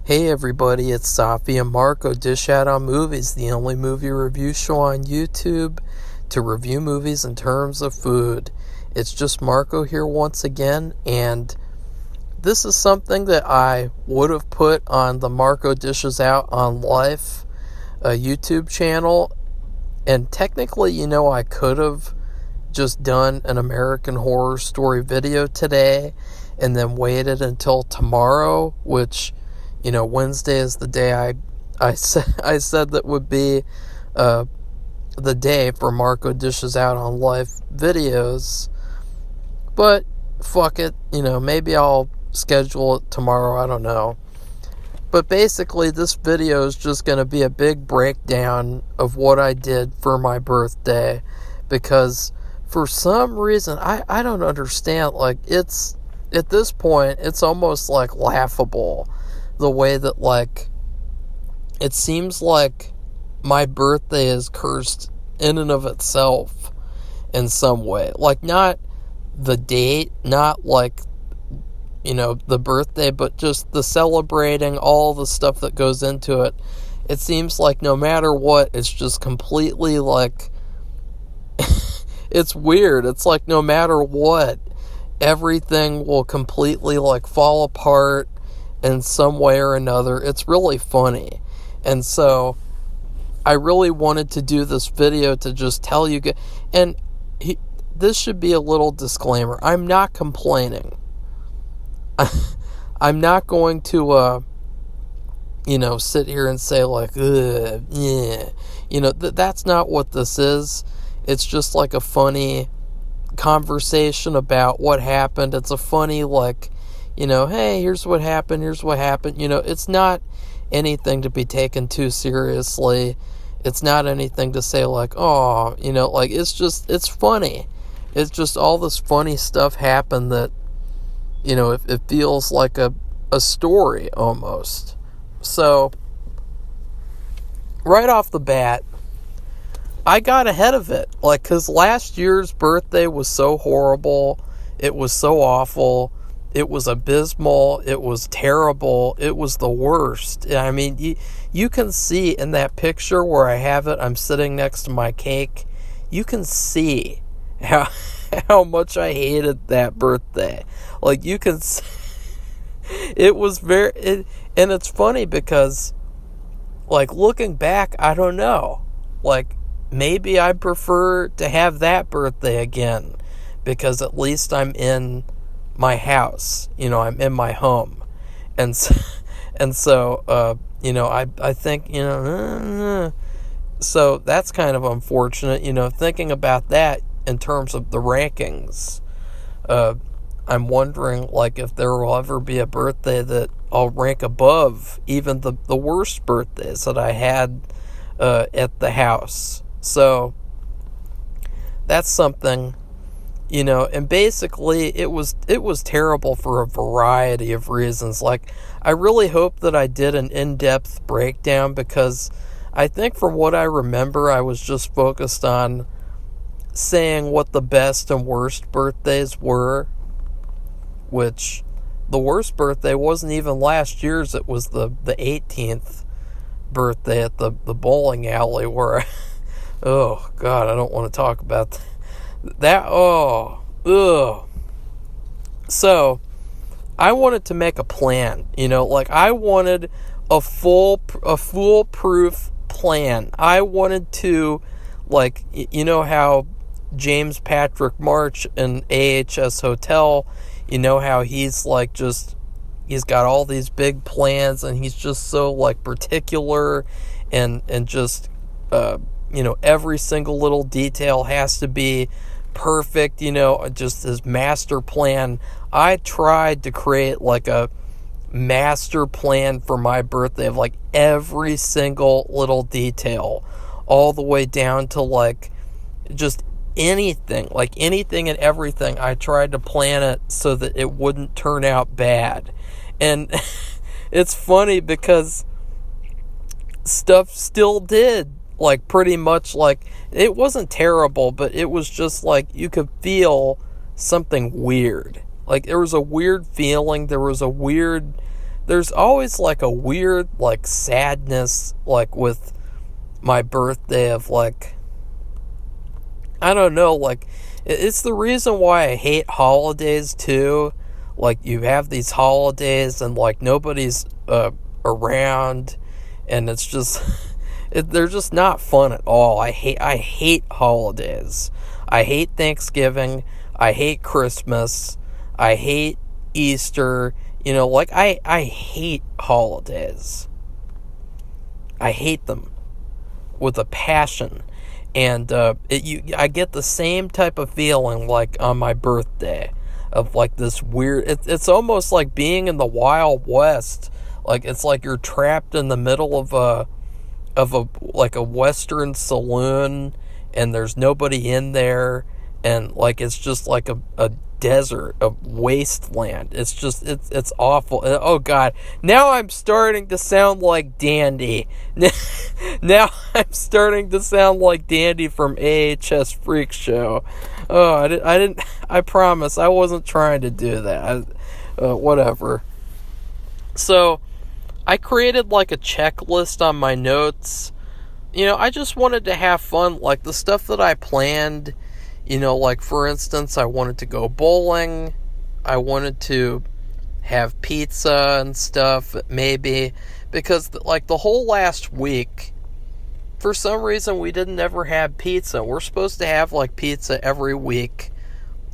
Hey everybody, it's Safi and Marco Dish Out on Movies, the only movie review show on YouTube to review movies in terms of food. It's just Marco here once again, and this is something that I would have put on the Marco Dishes Out on Life YouTube channel, and technically, I could have just done an American Horror Story video today and then waited until tomorrow, which Wednesday is the day I said that would be the day for Marco Dishes Out on Life videos. But fuck it, maybe I'll schedule it tomorrow, I don't know. But basically this video is just going to be a big breakdown of what I did for my birthday, because for some reason I don't understand, it's at this point it's almost laughable. The way that, it seems like my birthday is cursed in and of itself in some way. Not the date, not the birthday, but just the celebrating, all the stuff that goes into it. It seems like no matter what, it's just completely, it's weird. It's no matter what, everything will completely, fall apart in some way or another. It's really funny. And so I really wanted to do this video to just tell you guys, and this should be a little disclaimer. I'm not complaining. I'm not going to sit here and say yeah. That's not what this is. It's just a funny conversation about what happened. It's a funny hey, here's what happened. It's not anything to be taken too seriously. It's not anything to say it's funny. It's just all this funny stuff happened that, it feels like a story almost. So, right off the bat, I got ahead of it. Because last year's birthday was so horrible. It was so awful. It was abysmal. It was terrible. It was the worst. I mean, you can see in that picture where I have it, I'm sitting next to my cake. You can see how much I hated that birthday. You can see, it was and it's funny because, looking back, I don't know. Maybe I prefer to have that birthday again, because at least I'm in my house, I'm in my home, and so I think, so that's kind of unfortunate, thinking about that in terms of the rankings. I'm wondering, if there will ever be a birthday that I'll rank above even the worst birthdays that I had at the house. So that's something. And basically it was terrible for a variety of reasons. I really hope that I did an in-depth breakdown, because I think from what I remember, I was just focused on saying what the best and worst birthdays were, which the worst birthday wasn't even last year's. It was the 18th birthday at the bowling alley where oh God, I don't want to talk about that. So I wanted to make a plan, I wanted a foolproof plan. I wanted to, how James Patrick March in AHS Hotel, how he's just he's got all these big plans, and he's just so like particular, and just every single little detail has to be perfect, just his master plan. I tried to create like a master plan for my birthday of like every single little detail, all the way down to like just anything and everything. I tried to plan it so that it wouldn't turn out bad. And it's funny because stuff still did, like, pretty much, like, it wasn't terrible, but it was just like you could feel something weird. Like, there was a weird feeling, there's always like a weird like sadness, like with my birthday, of like, I don't know, like, it's the reason why I hate holidays too. Like, you have these holidays and like nobody's around, and it's just they're just not fun at all. I hate holidays. I hate Thanksgiving. I hate Christmas. I hate Easter. Like, I hate holidays. I hate them with a passion. And I get the same type of feeling like on my birthday, of like this weird, it's almost like being in the Wild West. Like, it's like you're trapped in the middle of a Western saloon, and there's nobody in there, and like it's just like a desert, a wasteland. It's just it's awful. Oh God, now I'm starting to sound like Dandy. Now I'm starting to sound like Dandy from AHS Freak Show. Oh, I promise I wasn't trying to do that. Whatever. So I created like a checklist on my notes. I just wanted to have fun. Like, the stuff that I planned, like, for instance, I wanted to go bowling. I wanted to have pizza and stuff, maybe. Because, like, the whole last week, for some reason, we didn't ever have pizza. We're supposed to have, like, pizza every week,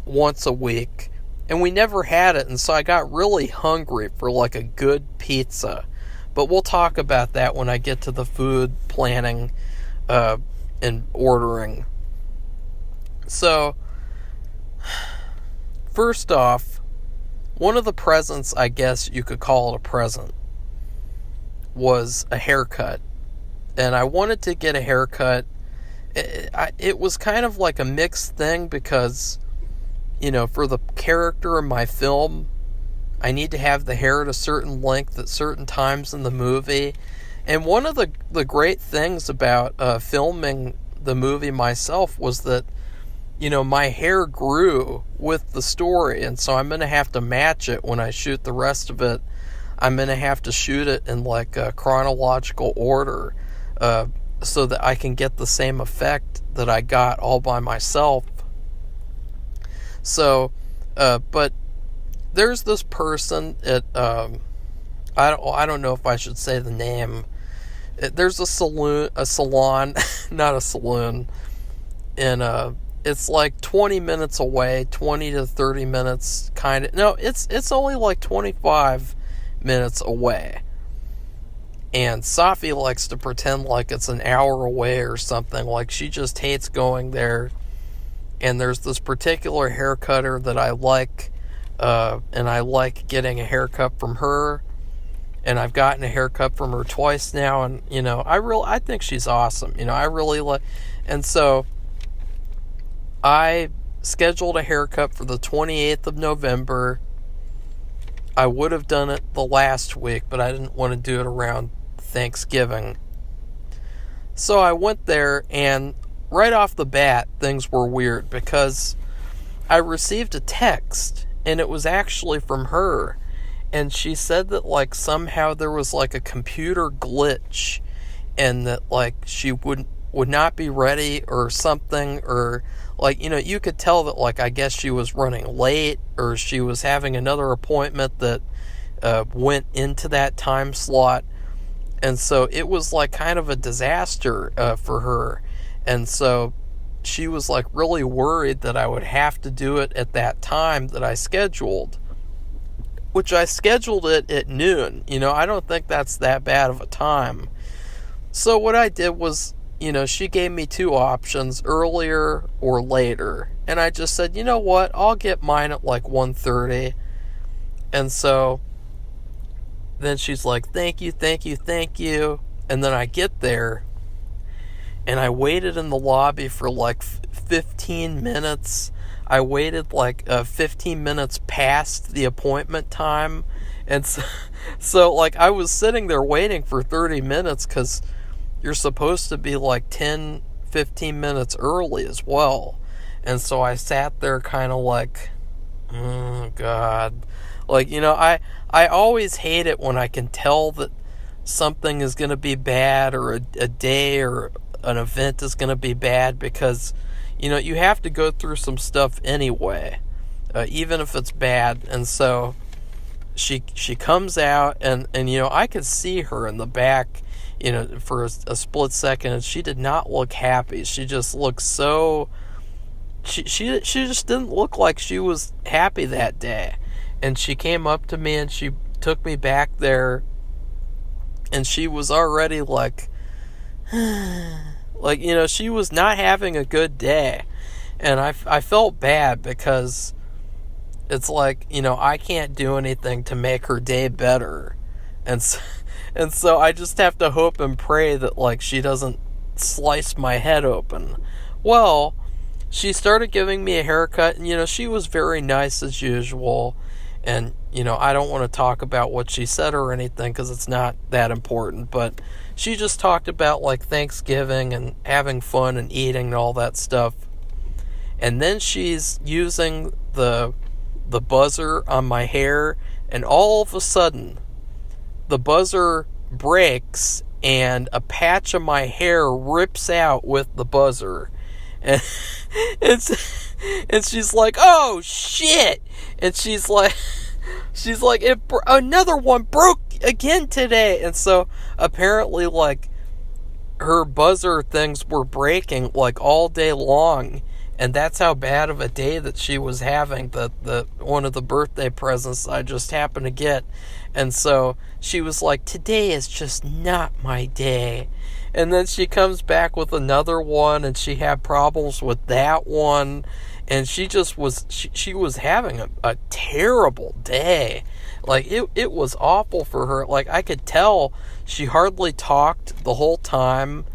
once a week. And we never had it, and so I got really hungry for, like, a good pizza. But we'll talk about that when I get to the food planning and ordering. So, first off, one of the presents, I guess you could call it a present, was a haircut. And I wanted to get a haircut. It was kind of like a mixed thing because, for the character in my film, I need to have the hair at a certain length at certain times in the movie. And one of the great things about filming the movie myself was that, my hair grew with the story. And so I'm going to have to match it when I shoot the rest of it. I'm going to have to shoot it in like a chronological order so that I can get the same effect that I got all by myself. So, but there's this person at I don't know if I should say the name. There's a salon, not a saloon, and it's like 20 minutes away, 20 to 30 minutes, kind of. No, it's only like 25 minutes away. And Safi likes to pretend like it's an hour away or something. Like, she just hates going there. And there's this particular haircutter that I like. And I like getting a haircut from her, and I've gotten a haircut from her twice now, and I think she's awesome. I really like, and so I scheduled a haircut for the 28th of November. I would have done it the last week, but I didn't want to do it around Thanksgiving. So I went there, and right off the bat, things were weird because I received a text. And it was actually from her. And she said that, like, somehow there was, like, a computer glitch. And that, like, she would not be ready or something. Or, like, you could tell that, like, I guess she was running late. Or she was having another appointment that went into that time slot. And so it was, like, kind of a disaster for her. And so she was like really worried that I would have to do it at that time that I scheduled. which I scheduled it at noon. I don't think that's that bad of a time. So what I did was, she gave me two options, earlier or later. And I just said, you know what, I'll get mine at like 1:30. And so then she's like, thank you, thank you, thank you. And then I get there, and I waited in the lobby for like 15 minutes. I waited like 15 minutes past the appointment time. And so like I was sitting there waiting for 30 minutes because you're supposed to be like 10, 15 minutes early as well. And so I sat there kind of like, oh God. Like, I always hate it when I can tell that something is going to be bad, or a day or an event is going to be bad, because, you have to go through some stuff anyway, even if it's bad. And so she comes out, and I could see her in the back, for a split second, and she did not look happy. She just looked so... She just didn't look like she was happy that day. And she came up to me, and she took me back there, and she was already like, she was not having a good day. And I felt bad, because it's like, I can't do anything to make her day better. And so I just have to hope and pray that, like, she doesn't slice my head open. Well, she started giving me a haircut, and, she was very nice as usual. And, I don't want to talk about what she said or anything, because it's not that important. But she just talked about, like, Thanksgiving and having fun and eating and all that stuff. And then she's using the buzzer on my hair, and all of a sudden, the buzzer breaks, and a patch of my hair rips out with the buzzer. And she's like, oh shit! And she's like, another one broke again today. And so apparently, like, her buzzer things were breaking like all day long, and that's how bad of a day that she was having. The one of the birthday presents I just happened to get. And so she was like, today is just not my day. And then she comes back with another one, and she had problems with that one. And she just was, she was having a terrible day. Like, it was awful for her. Like, I could tell she hardly talked the whole time.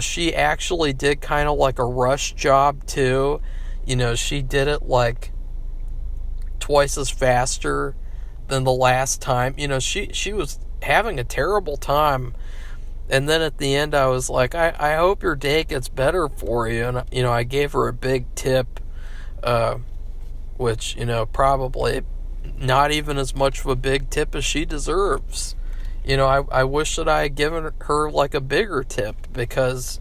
She actually did kind of like a rush job too. She did it like twice as faster than the last time. She was having a terrible time. And then at the end, I was like, I hope your day gets better for you. And, I gave her a big tip, which, probably not even as much of a big tip as she deserves. I wish that I had given her, like, a bigger tip, because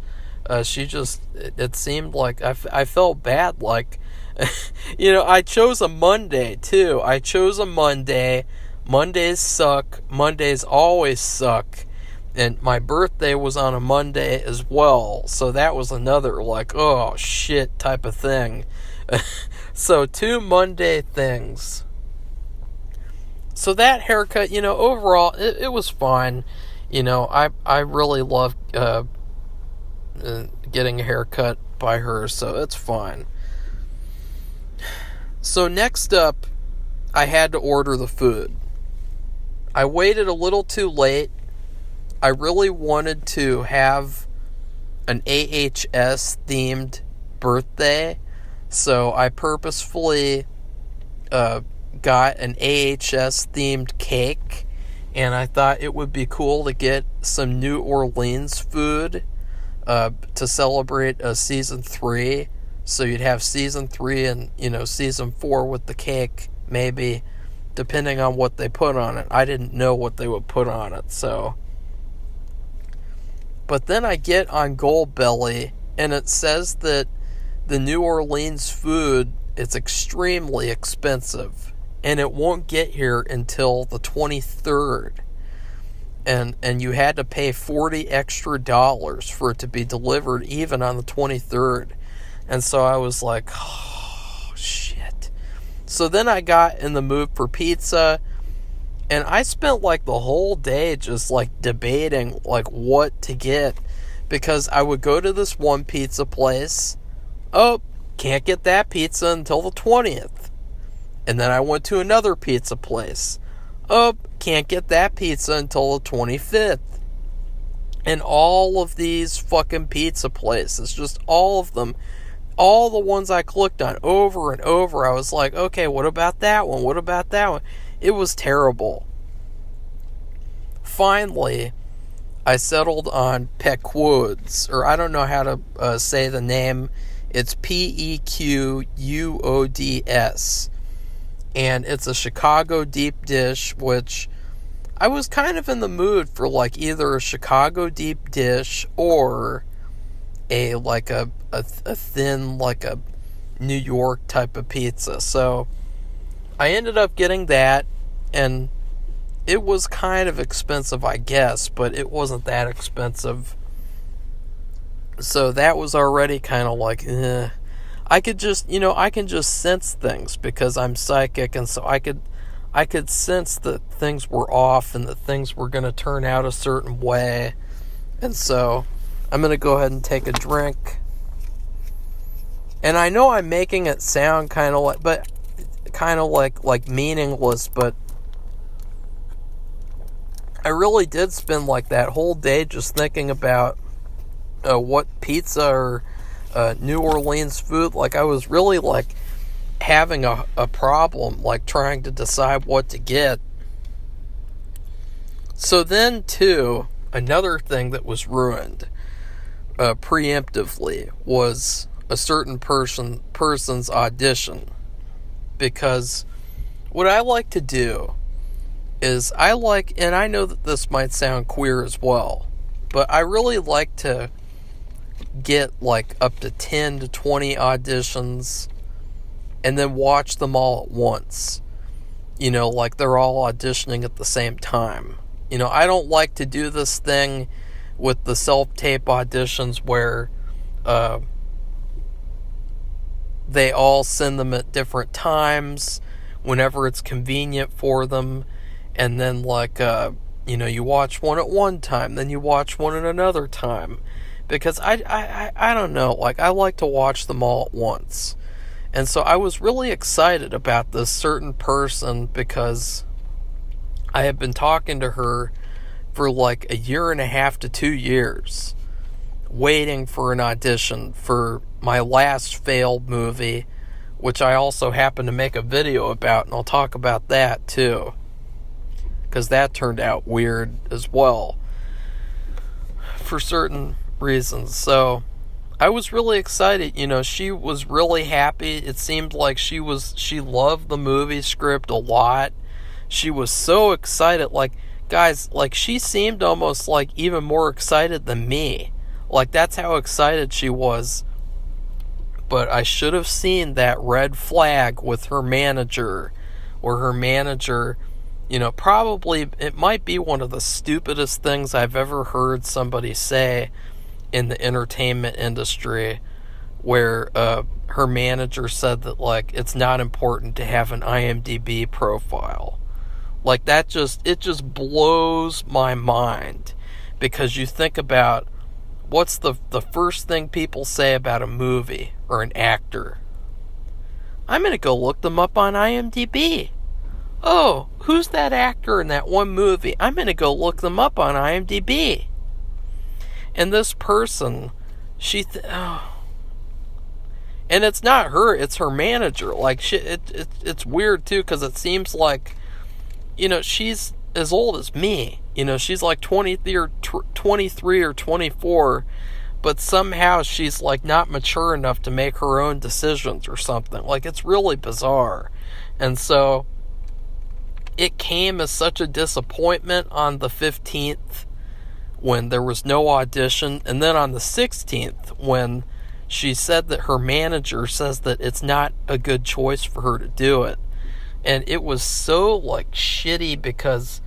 she just, it seemed like, I felt bad, like, I chose a Monday, too. I chose a Monday. Mondays suck. Mondays always suck. And my birthday was on a Monday as well, so that was another, like, oh, shit type of thing. So, 2 Monday things. So that haircut, overall, it was fine. I really love getting a haircut by her, so it's fine. So next up, I had to order the food. I waited a little too late. I really wanted to have an AHS themed birthday, so I purposefully got an AHS themed cake, and I thought it would be cool to get some New Orleans food to celebrate season 3. So you'd have season 3 and season 4 with the cake, maybe, depending on what they put on it. I didn't know what they would put on it, so. But then I get on Goldbelly, and it says that the New Orleans food is extremely expensive, and it won't get here until the 23rd. And you had to pay $40 extra for it to be delivered even on the 23rd. And so I was like, oh, shit. So then I got in the mood for pizza, And I spent like the whole day just like debating like what to get, because I would go to this one pizza place. Oh, can't get that pizza until the 20th. And then I went to another pizza place. Oh, can't get that pizza until the 25th. And all of these fucking pizza places, just all of them, all the ones I clicked on over and over, I was like, okay, what about that one? What about that one? It was terrible. Finally, I settled on Pequod's, or I don't know how to say the name. It's Pequuods. And it's a Chicago deep dish, which I was kind of in the mood for like either a Chicago deep dish or a thin, like a New York type of pizza. So I ended up getting that, and it was kind of expensive, I guess, but it wasn't that expensive. So that was already kind of like, I could just, I can just sense things because I'm psychic, and so I could sense that things were off and that things were going to turn out a certain way. And so I'm going to go ahead and take a drink. And I know I'm making it sound kind of like meaningless, but I really did spend like that whole day just thinking about what pizza or New Orleans food. Like I was really like having a problem like trying to decide what to get. So then too, another thing that was ruined preemptively was a certain person's audition. Because what I like to do is and I know that this might sound queer as well, but I really like to get like up to 10 to 20 auditions and then watch them all at once. Like they're all auditioning at the same time. I don't like to do this thing with the self-tape auditions where they all send them at different times whenever it's convenient for them, and then like you watch one at one time, then you watch one at another time, because I don't know, like I like to watch them all at once. And so I was really excited about this certain person because I had been talking to her for like a year and a half to 2 years, waiting for an audition for my last failed movie, which I also happened to make a video about, and I'll talk about that too, because that turned out weird as well for certain reasons. So I was really excited. She was really happy. It seemed like she loved the movie script a lot. She was so excited. Like, guys, like she seemed almost like even more excited than me. Like, that's how excited she was. But I should have seen that red flag with her manager, where her manager, probably, it might be one of the stupidest things I've ever heard somebody say in the entertainment industry, where her manager said that like it's not important to have an IMDb profile. Like it just blows my mind, because you think about what's the first thing people say about a movie or an actor? I'm gonna go look them up on IMDb. Oh, who's that actor in that one movie? I'm gonna go look them up on IMDb. And this person, and it's not her, it's her manager. Like, it's weird too, because it seems like, she's as old as me. She's like 23 or 24, but somehow she's like not mature enough to make her own decisions or something. Like, it's really bizarre. And so it came as such a disappointment on the 15th, when there was no audition, and then on the 16th, when she said that her manager says that it's not a good choice for her to do it. And it was so like shitty, because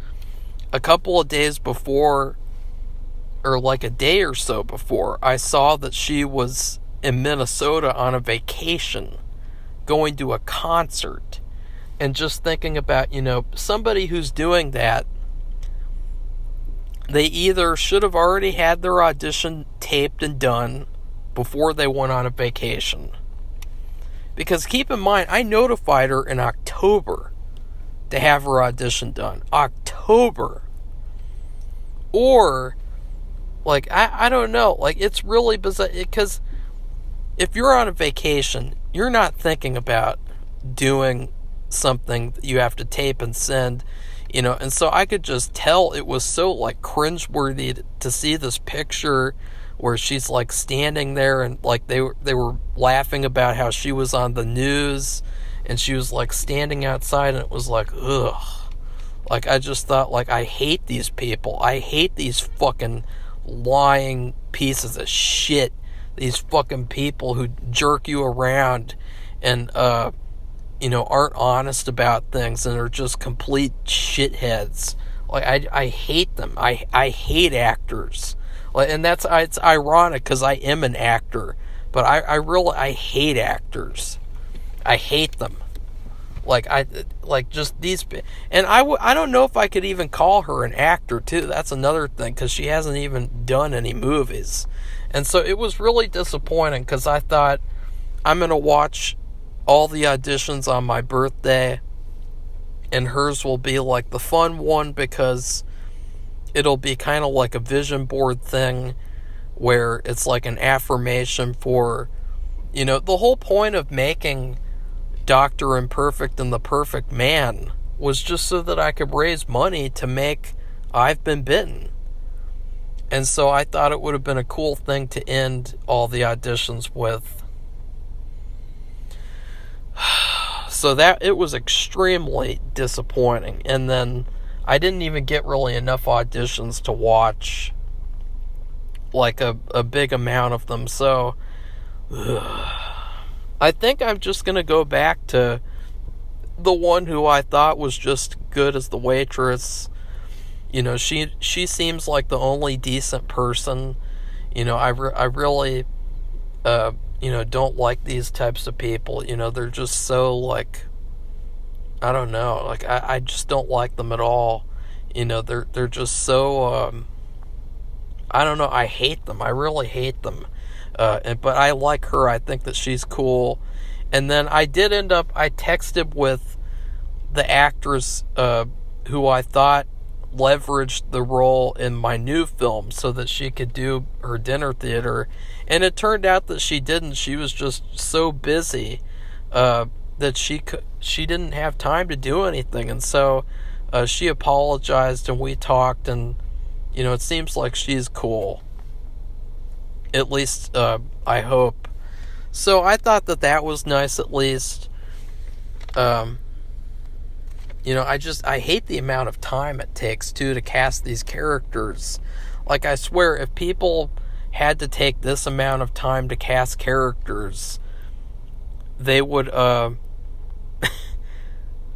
a couple of days before, or like a day or so before, I saw that she was in Minnesota on a vacation, going to a concert. And just thinking about, somebody who's doing that, they either should have already had their audition taped and done before they went on a vacation. Because keep in mind, I notified her in October to have her audition done. October. Or, I don't know. It's really bizarre. Because if you're on a vacation, you're not thinking about doing something that you have to tape and send, and so I could just tell it was so cringeworthy to see this picture where she's standing there, and they were laughing about how she was on the news, and she was standing outside, and it was ugh. I just thought, I hate these people. I hate these fucking lying pieces of shit. These fucking people who jerk you around and aren't honest about things and are just complete shitheads. I hate them. I hate actors. And it's ironic because I am an actor, but I hate actors. I hate them. Just these, and I don't know if I could even call her an actor too. That's another thing, because she hasn't even done any movies, and so it was really disappointing, because I thought I'm gonna watch all the auditions on my birthday, and hers will be the fun one, because it'll be kind of like a vision board thing where it's an affirmation for, the whole point of making Dr. Imperfect and the Perfect Man was just so that I could raise money to make I've Been Bitten. And so I thought it would have been a cool thing to end all the auditions with. So that, it was extremely disappointing. And then I didn't even get really enough auditions to watch a big amount of them. So I think I'm just going to go back to the one who I thought was just good as the waitress. She seems like the only decent person. I really, don't like these types of people. They're just so, I don't know. I just don't like them at all. They're just so, I don't know. I hate them. I really hate them. But I like her. I think that she's cool. And then I texted with the actress who I thought leveraged the role in my new film so that she could do her dinner theater. And it turned out that she didn't. She was just so busy that she didn't have time to do anything. And so she apologized, and we talked, and it seems like she's cool. At least, I hope. So I thought that was nice, at least. I hate the amount of time it takes, too, to cast these characters. I swear, if people had to take this amount of time to cast characters, they would, I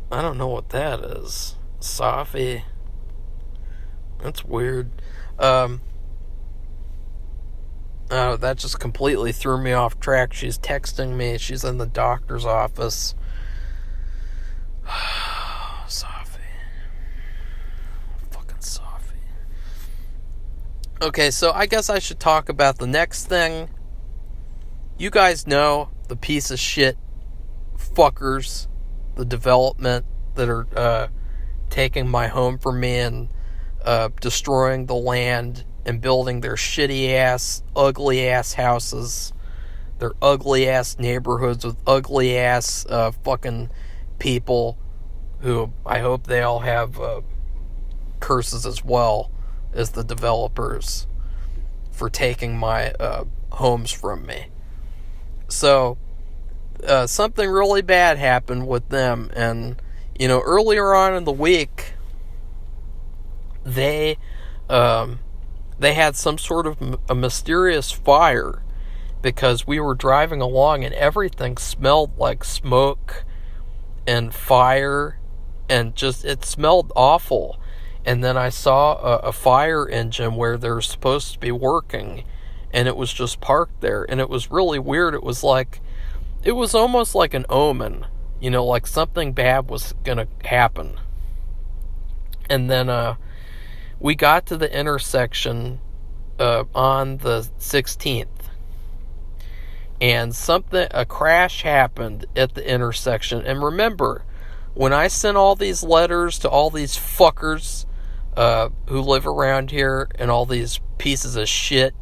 don't know what that is. Safi. That's weird. Oh, that just completely threw me off track. She's texting me. She's in the doctor's office. Safi. Fucking Safi. Okay, so I guess I should talk about the next thing. You guys know the piece of shit fuckers, the development that are taking my home from me and destroying the land and building their shitty-ass, ugly-ass houses, their ugly-ass neighborhoods with ugly-ass fucking people who I hope they all have curses as well as the developers for taking my homes from me. So, something really bad happened with them, and, earlier on in the week, they had some sort of a mysterious fire, because we were driving along and everything smelled like smoke and fire, and it smelled awful. And then I saw a fire engine where they're supposed to be working, and it was just parked there, and it was really weird. It was almost like an omen. Like something bad was going to happen. And then we got to the intersection on the 16th. And a crash happened at the intersection. And remember, when I sent all these letters to all these fuckers who live around here and all these pieces of shit,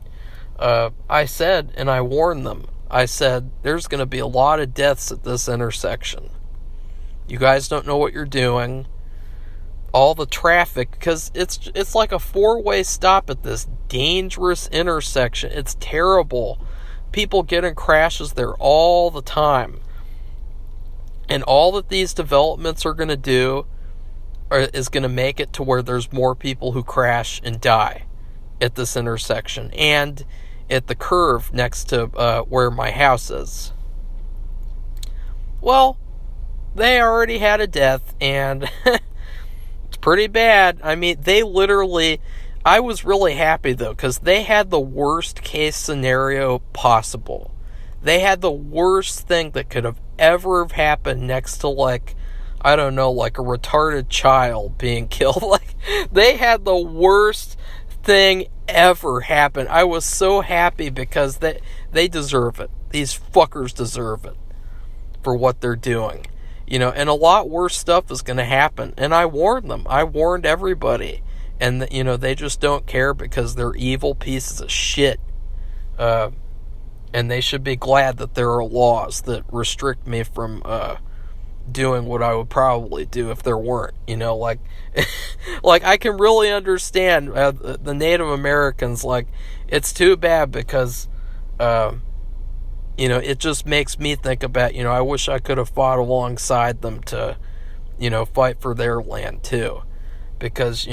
I said, and I warned them, I said, there's going to be a lot of deaths at this intersection. You guys don't know what you're doing. All the traffic, because it's like a 4-way stop at this dangerous intersection. It's terrible. People get in crashes there all the time. And all that these developments are going to do is going to make it to where there's more people who crash and die at this intersection. And at the curve next to where my house is. Well, they already had a death, and it's pretty bad. I mean, I was really happy, though, because they had the worst case scenario possible. They had the worst thing that could have ever happened next to, like, I don't know, like a retarded child being killed. Like, they had the worst thing ever happen. I was so happy because they deserve it. These fuckers deserve it for what they're doing. And a lot worse stuff is going to happen. And I warned them. I warned everybody. And, they just don't care because they're evil pieces of shit. And they should be glad that there are laws that restrict me from doing what I would probably do if there weren't. Like, like I can really understand the Native Americans. Like, it's too bad because, it just makes me think about, I wish I could have fought alongside them to, fight for their land too. Because,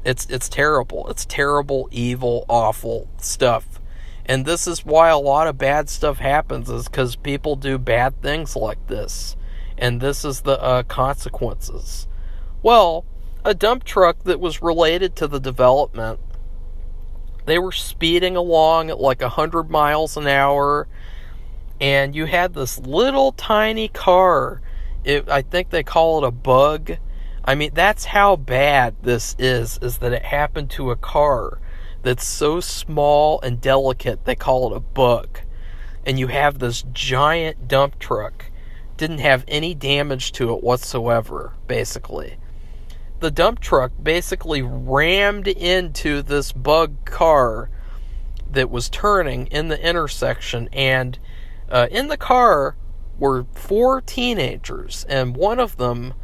it's terrible. It's terrible, evil, awful stuff. And this is why a lot of bad stuff happens, is because people do bad things like this. And this is the consequences. Well, a dump truck that was related to the development, they were speeding along at like 100 miles an hour, and you had this little tiny car. I think they call it a bug. I mean, that's how bad this is that it happened to a car that's so small and delicate, they call it a bug. And you have this giant dump truck. Didn't have any damage to it whatsoever, basically. The dump truck basically rammed into this bug car that was turning in the intersection, and in the car were 4 teenagers, and one of them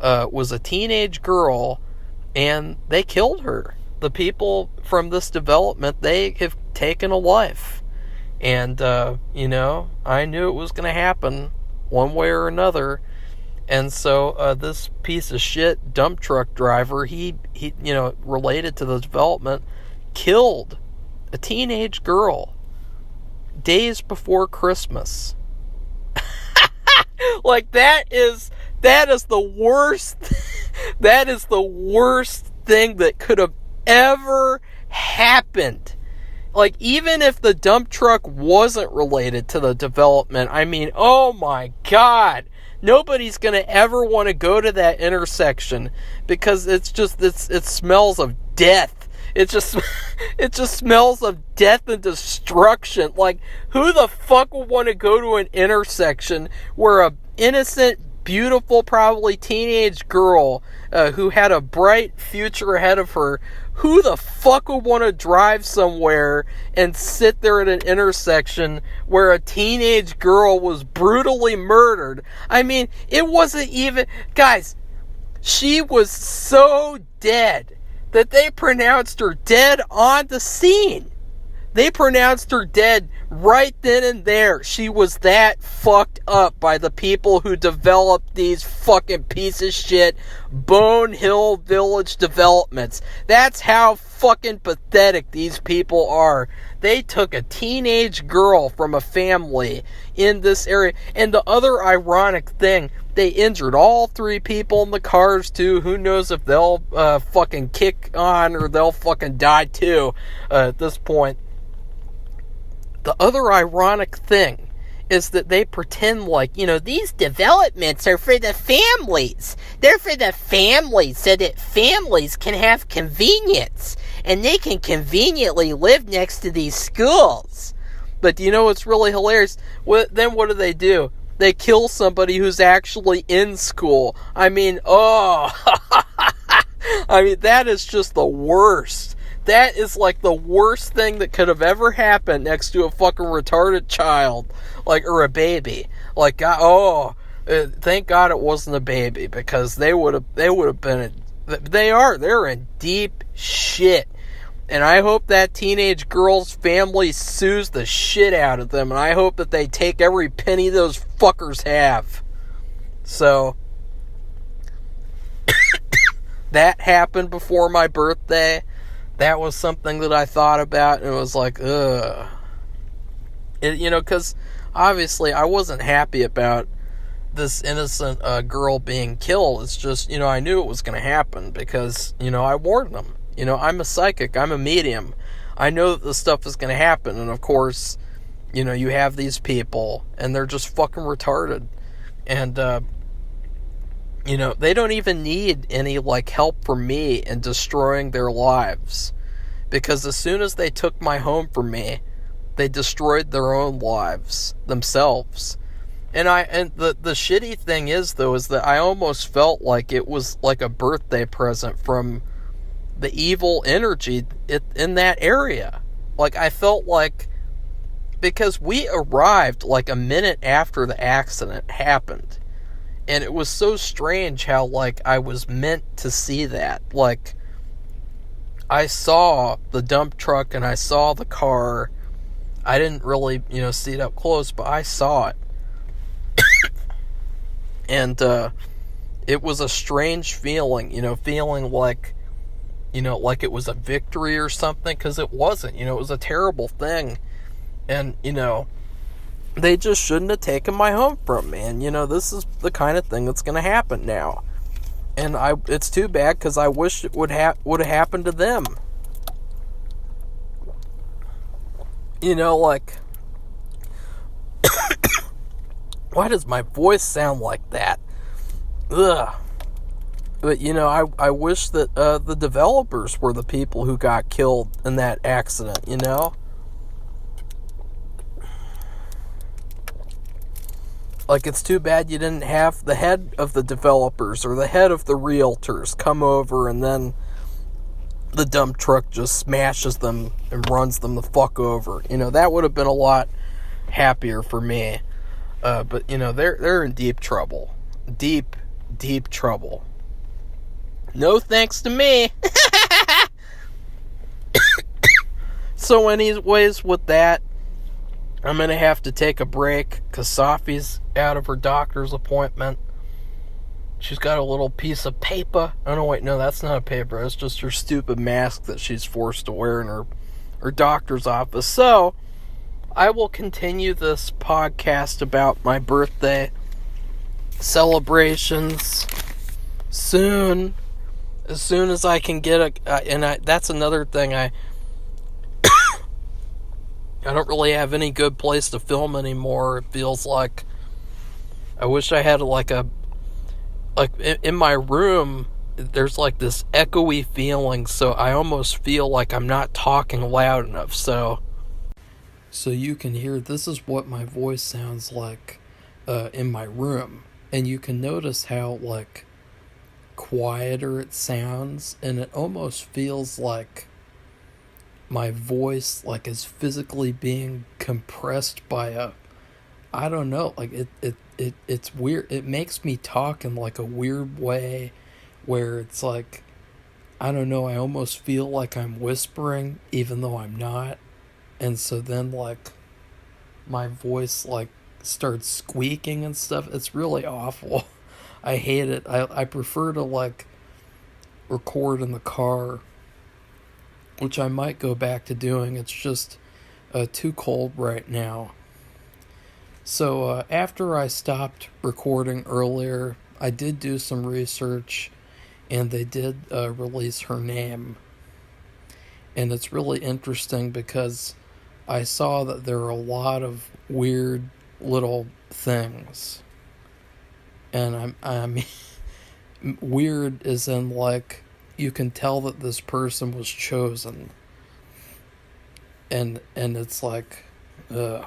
was a teenage girl, and they killed her. The people from this development, they have taken a life. And, I knew it was going to happen one way or another. And so this piece of shit dump truck driver, he related to the development, killed a teenage girl days before Christmas. Like, that is the worst that is the worst thing that could have ever happened. Like, even if the dump truck wasn't related to the development, I mean, oh my God, nobody's going to ever want to go to that intersection because it smells of death. It just smells of death and destruction. Like, who the fuck would want to go to an intersection where a innocent, beautiful, probably teenage girl who had a bright future ahead of her, who the fuck would want to drive somewhere and sit there at an intersection where a teenage girl was brutally murdered? I mean, it wasn't even... Guys, she was so dead that they pronounced her dead on the scene. They pronounced her dead right then and there. She was that fucked up by the people who developed these fucking piece of shit Bonehill Village developments. That's how fucking pathetic these people are. They took a teenage girl from a family in this area. And the other ironic thing, they injured all 3 people in the cars too. Who knows if they'll fucking kick on or they'll fucking die too at this point. The other ironic thing is that they pretend like, these developments are for the families. They're for the families so that families can have convenience and they can conveniently live next to these schools. But do you know what's really hilarious? Then what do? They kill somebody who's actually in school. I mean, that is just the worst. That is like the worst thing that could have ever happened next to a fucking retarded child, or a baby. Thank God it wasn't a baby, because they're in deep shit. And I hope that teenage girl's family sues the shit out of them, and I hope that they take every penny those fuckers have. So, that happened before my birthday. That was something that I thought about, and it was like, ugh. Because obviously I wasn't happy about this innocent girl being killed. It's just, I knew it was going to happen because, I warned them. I'm a psychic. I'm a medium. I know that this stuff is going to happen, and of course, you have these people, and they're just fucking retarded. And, they don't even need any, help from me in destroying their lives. Because as soon as they took my home from me, they destroyed their own lives themselves. And the shitty thing is that I almost felt like it was like a birthday present from the evil energy in that area. I felt like, because we arrived a minute after the accident happened. And it was so strange how, I was meant to see that. I saw the dump truck and I saw the car. I didn't really, see it up close, but I saw it. And, it was a strange feeling, feeling like it was a victory or something, because it wasn't, it was a terrible thing. And, they just shouldn't have taken my home from me. And, this is the kind of thing that's going to happen now. And it's too bad, because I wish it would have happened to them. Why does my voice sound like that? Ugh. But, I wish that the developers were the people who got killed in that accident, It's too bad you didn't have the head of the developers or the head of the realtors come over, and then the dump truck just smashes them and runs them the fuck over. That would have been a lot happier for me. But, they're in deep trouble. Deep, deep trouble. No thanks to me. So anyways, with that, I'm going to have to take a break because Safi's out of her doctor's appointment. She's got a little piece of paper. Oh, no, wait, no, that's not a paper. That's just her stupid mask that she's forced to wear in her doctor's office. So, I will continue this podcast about my birthday celebrations soon. As soon as I can get that's another thing, I don't really have any good place to film anymore. It feels like I wish I had in my room, there's this echoey feeling, so I almost feel like I'm not talking loud enough. So you can hear, this is what my voice sounds like in my room. And you can notice how quieter it sounds, and it almost feels like my voice is physically being compressed by I don't know, it's weird. It makes me talk in a weird way where it's I don't know, I almost feel like I'm whispering even though I'm not. And so then my voice starts squeaking and stuff. It's really awful. I hate it. I prefer to record in the car, which I might go back to doing. It's just too cold right now. So after I stopped recording earlier, I did do some research, and they did release her name. And it's really interesting because I saw that there are a lot of weird little things. And I'm weird as in, like, you can tell that this person was chosen. And it's like, for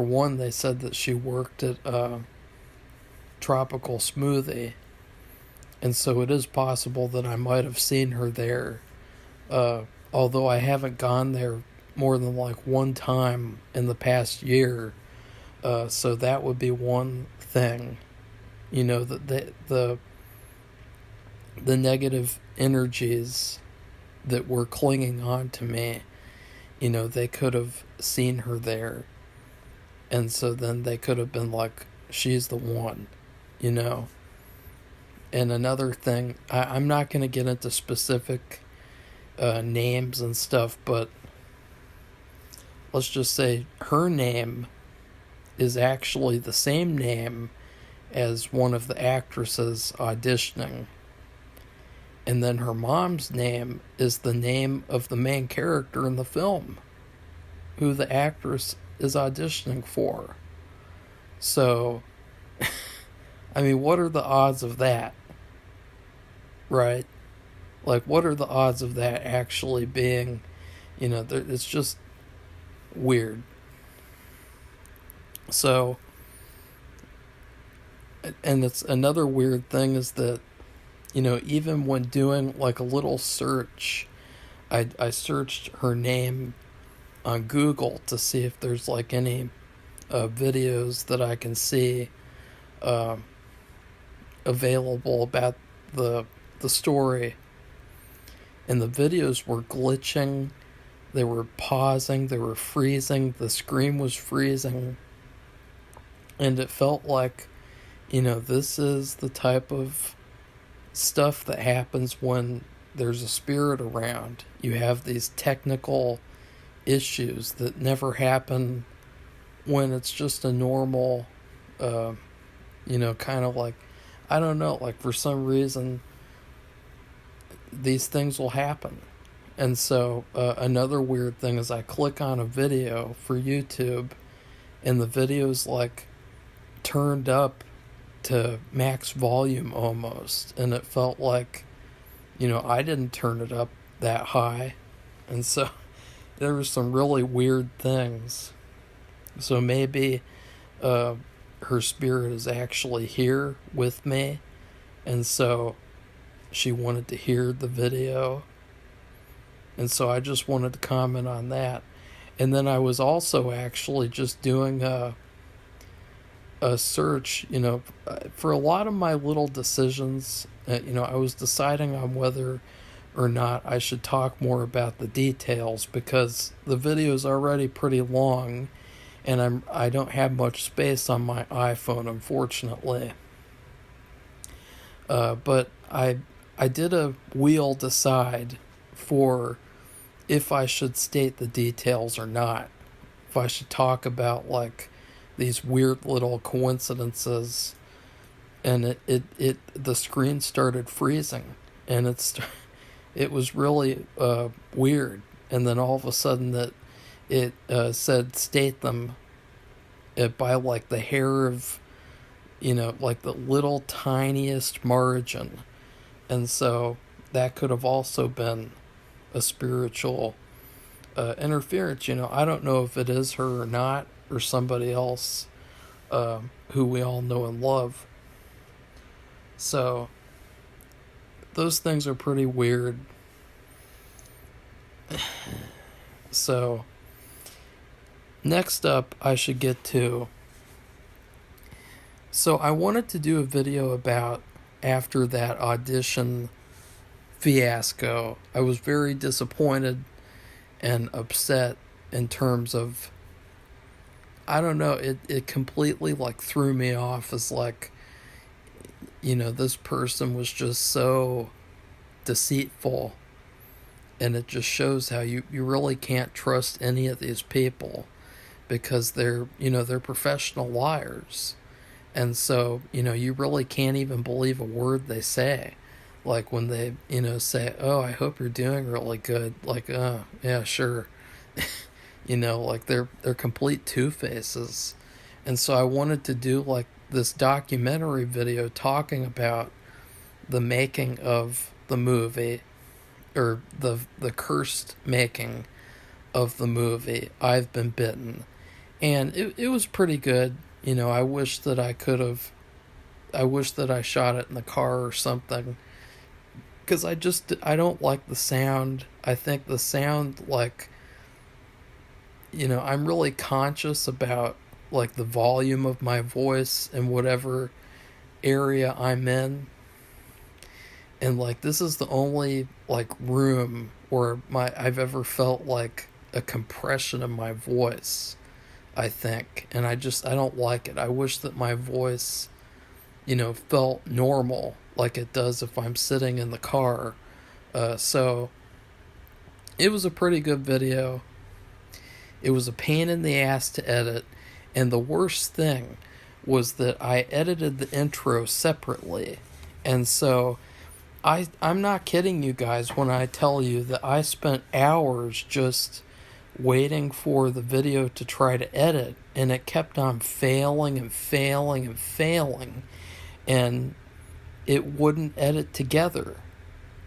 one, they said that she worked at Tropical Smoothie, and so it is possible that I might have seen her there, although I haven't gone there more than like one time in the past year. So that would be one thing, that the negative energies that were clinging on to me, they could have seen her there, and so then they could have been like, she's the one. And another thing, I'm not going to get into specific names and stuff, but let's just say her name is actually the same name as one of the actresses auditioning. And then her mom's name is the name of the main character in the film, who the actress is auditioning for. So, I mean, what are the odds of that? Right? Like, what are the odds of that actually being, it's just weird. So, and it's another weird thing is that, even when doing like a little search, I searched her name on Google to see if there's like any videos that I can see available about the story, and the videos were glitching, they were pausing, they were freezing, the screen was freezing, and it felt like, this is the type of stuff that happens when there's a spirit around. You have these technical issues that never happen when it's just a normal, kind of like, I don't know, like for some reason, these things will happen. And so another weird thing is I click on a video for YouTube, and the video's like turned up to max volume almost, and it felt like, I didn't turn it up that high. And so there were some really weird things. So maybe her spirit is actually here with me, and so she wanted to hear the video, and so I just wanted to comment on that. And then I was also actually just doing a search, for a lot of my little decisions. I was deciding on whether or not I should talk more about the details, because the video is already pretty long, and I don't have much space on my iPhone, unfortunately. But I did a wheel decide for if I should state the details or not. If I should talk about like these weird little coincidences, and the screen started freezing, and it was really weird, and then all of a sudden that it said state them by like the hair of, like the little tiniest margin. And so that could have also been a spiritual interference. I don't know if it is her or not, or somebody else who we all know and love. So those things are pretty weird. So next up, I should get to... So I wanted to do a video about after that audition fiasco. I was very disappointed and upset in terms of, I don't know, it completely like threw me off as like, this person was just so deceitful, and it just shows how you really can't trust any of these people, because they're professional liars. And so, you really can't even believe a word they say. Like when they, say, oh, I hope you're doing really good. Like, yeah, sure. Like they're complete two-faces. And so I wanted to do like this documentary video talking about the making of the movie, or the cursed making of the movie I've Been Bitten. And it was pretty good. I wish that I wish that I shot it in the car or something, because I don't like the sound. I think the sound, like, I'm really conscious about like the volume of my voice in whatever area I'm in. And like this is the only like room where I've ever felt like a compression of my voice, I think. And I don't like it. I wish that my voice, felt normal like it does if I'm sitting in the car. So it was a pretty good video. It was a pain in the ass to edit, and the worst thing was that I edited the intro separately. And so I'm not kidding you guys when I tell you that I spent hours just waiting for the video to try to edit, and it kept on failing and failing and failing, and it wouldn't edit together.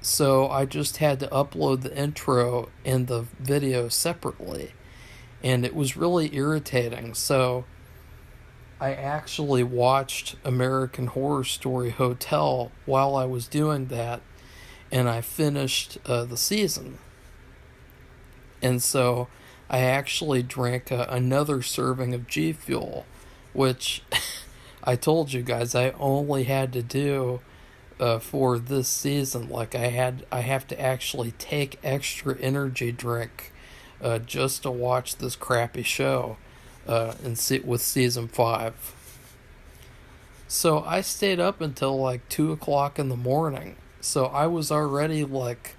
So I just had to upload the intro and the video separately, and it was really irritating. So I actually watched American Horror Story Hotel while I was doing that, and I finished the season. And so I actually drank another serving of G Fuel, which I told you guys I only had to do for this season. Like I have to actually take extra energy drink just to watch this crappy show and sit with season 5. So I stayed up until like 2 o'clock in the morning. So I was already like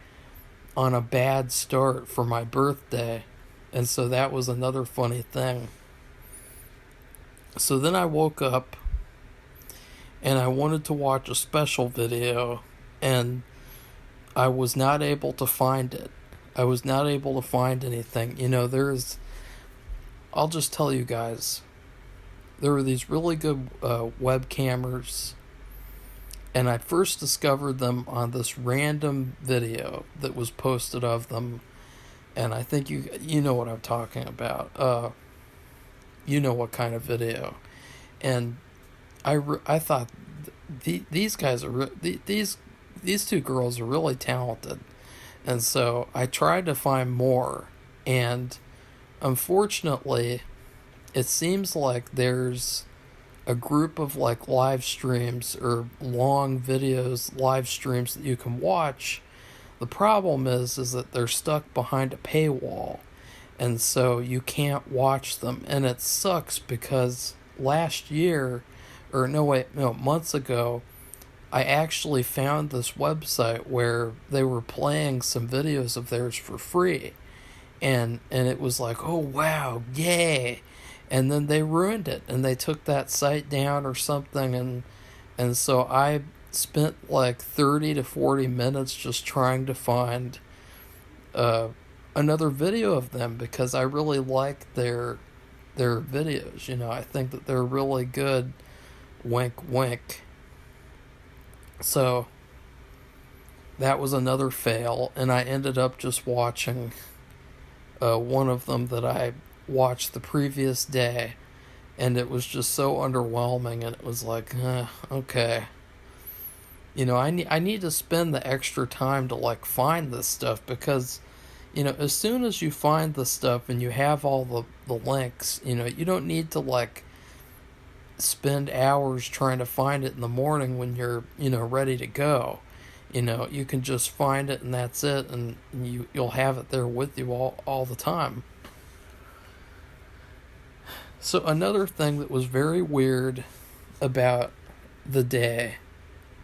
on a bad start for my birthday. And so that was another funny thing. So then I woke up and I wanted to watch a special video, and I was not able to find it. I was not able to find anything. I'll just tell you guys, there were these really good webcammers, and I first discovered them on this random video that was posted of them, and I think you know what I'm talking about. You know what kind of video. And I thought these guys are these two girls are really talented, and so I tried to find more, and unfortunately, it seems like there's a group of like live streams or long videos, live streams that you can watch. The problem is that they're stuck behind a paywall, and so you can't watch them, and it sucks because months ago, I actually found this website where they were playing some videos of theirs for free, and it was like, oh wow, yay, and then they ruined it, and they took that site down or something, and so I spent like 30 to 40 minutes just trying to find another video of them, because I really like their videos. I think that they're really good. Wink, wink. So that was another fail, and I ended up just watching one of them that I watched the previous day, and it was just so underwhelming, and it was like, okay. I need to spend the extra time to like find this stuff, because as soon as you find the stuff and you have all the links, you don't need to like spend hours trying to find it in the morning when you're ready to go. You can just find it, and that's it, and you'll have it there with you all the time. So another thing that was very weird about the day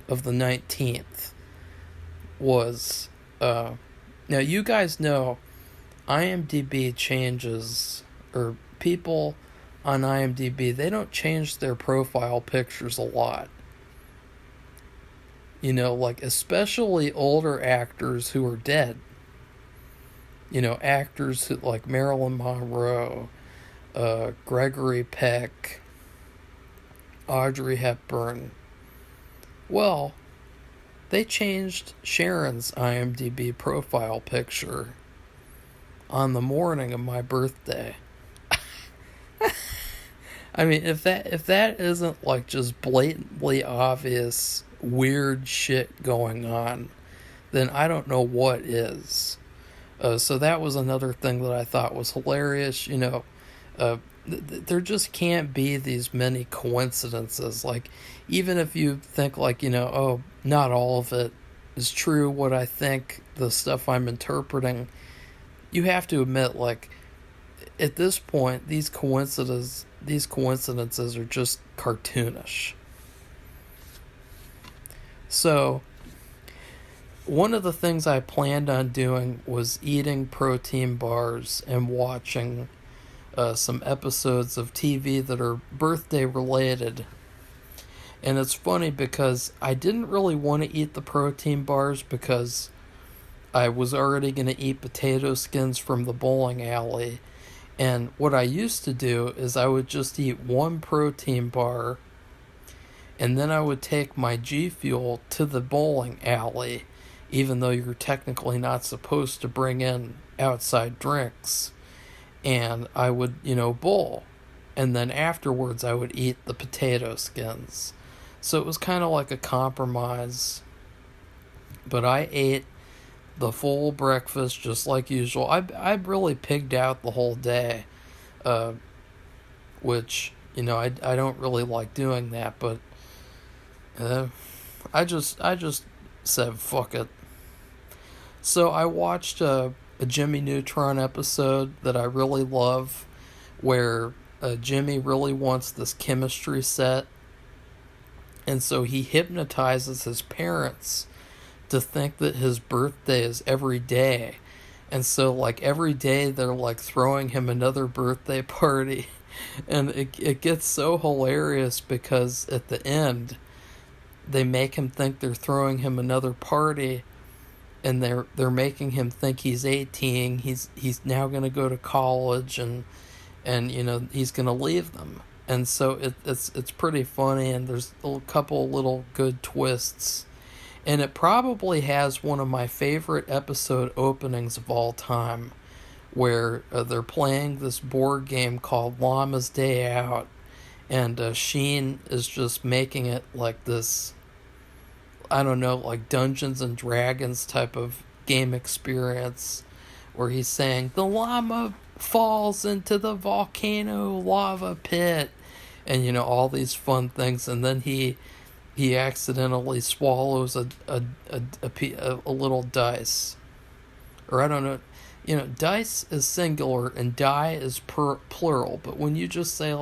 of the 19th was now you guys know IMDb changes, or people on IMDb, they don't change their profile pictures a lot. Like especially older actors who are dead. actors like Marilyn Monroe, Gregory Peck, Audrey Hepburn. Well, they changed Sharon's IMDb profile picture on the morning of my birthday. I mean, if that isn't like just blatantly obvious weird shit going on, then I don't know what is. So that was another thing that I thought was hilarious. There just can't be these many coincidences. Like, even if you think like, oh, not all of it is true, what I think, the stuff I'm interpreting, you have to admit, like, at this point, these coincidences are just cartoonish. So, one of the things I planned on doing was eating protein bars and watching some episodes of TV that are birthday related. And it's funny because I didn't really want to eat the protein bars because I was already going to eat potato skins from the bowling alley. And what I used to do is I would just eat one protein bar, and then I would take my G Fuel to the bowling alley, even though you're technically not supposed to bring in outside drinks. And I would, bowl. And then afterwards I would eat the potato skins. So it was kind of like a compromise. But I ate the full breakfast just like usual. I really pigged out the whole day, which I don't really like doing that, but I just said fuck it. So I watched a Jimmy Neutron episode that I really love, where Jimmy really wants this chemistry set, and so he hypnotizes his parents to think that his birthday is every day. And so, like, every day they're, like, throwing him another birthday party. And it gets so hilarious because at the end, they make him think they're throwing him another party, and they're making him think he's 18. He's now going to go to college, and he's going to leave them. And so it's pretty funny, and there's a couple little good twists. And it probably has one of my favorite episode openings of all time, where they're playing this board game called Llama's Day Out, and Sheen is just making it like this, I don't know, like Dungeons and Dragons type of game experience, where he's saying, the llama falls into the volcano lava pit, and all these fun things, and then he accidentally swallows a little dice. Or I don't know, dice is singular and die is plural, but when you just say,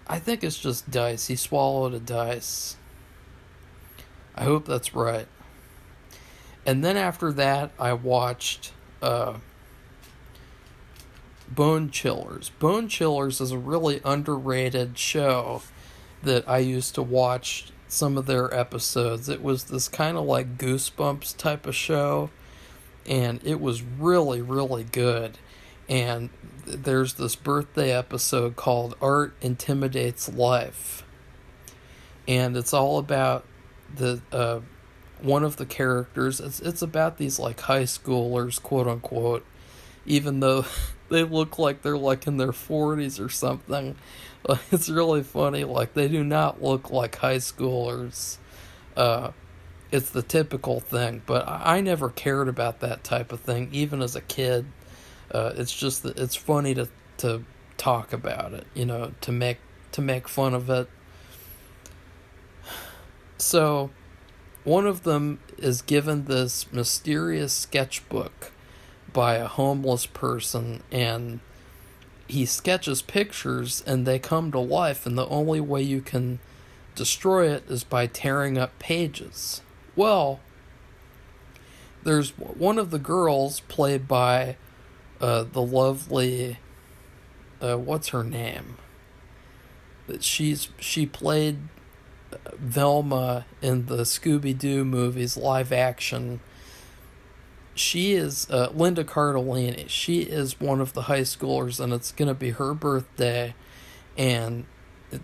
I think it's just dice, he swallowed a dice. I hope that's right. And then after that, I watched Bone Chillers. Bone Chillers is a really underrated show that I used to watch some of their episodes. It was this kind of like Goosebumps type of show, and it was really, really good. And there's this birthday episode called Art Intimidates Life, and it's all about the one of the characters. It's about these like high schoolers, quote unquote, even though they look like they're like in their 40s or something. It's really funny. Like, they do not look like high schoolers. It's the typical thing, but I never cared about that type of thing, even as a kid. It's just that it's funny to talk about it, to make fun of it. So, one of them is given this mysterious sketchbook by a homeless person, and he sketches pictures and they come to life, and the only way you can destroy it is by tearing up pages. Well, there's one of the girls played by the lovely what's her name? She played Velma in the Scooby-Doo movies, live action. she is Linda Cardellini. She is one of the high schoolers, and it's going to be her birthday. And,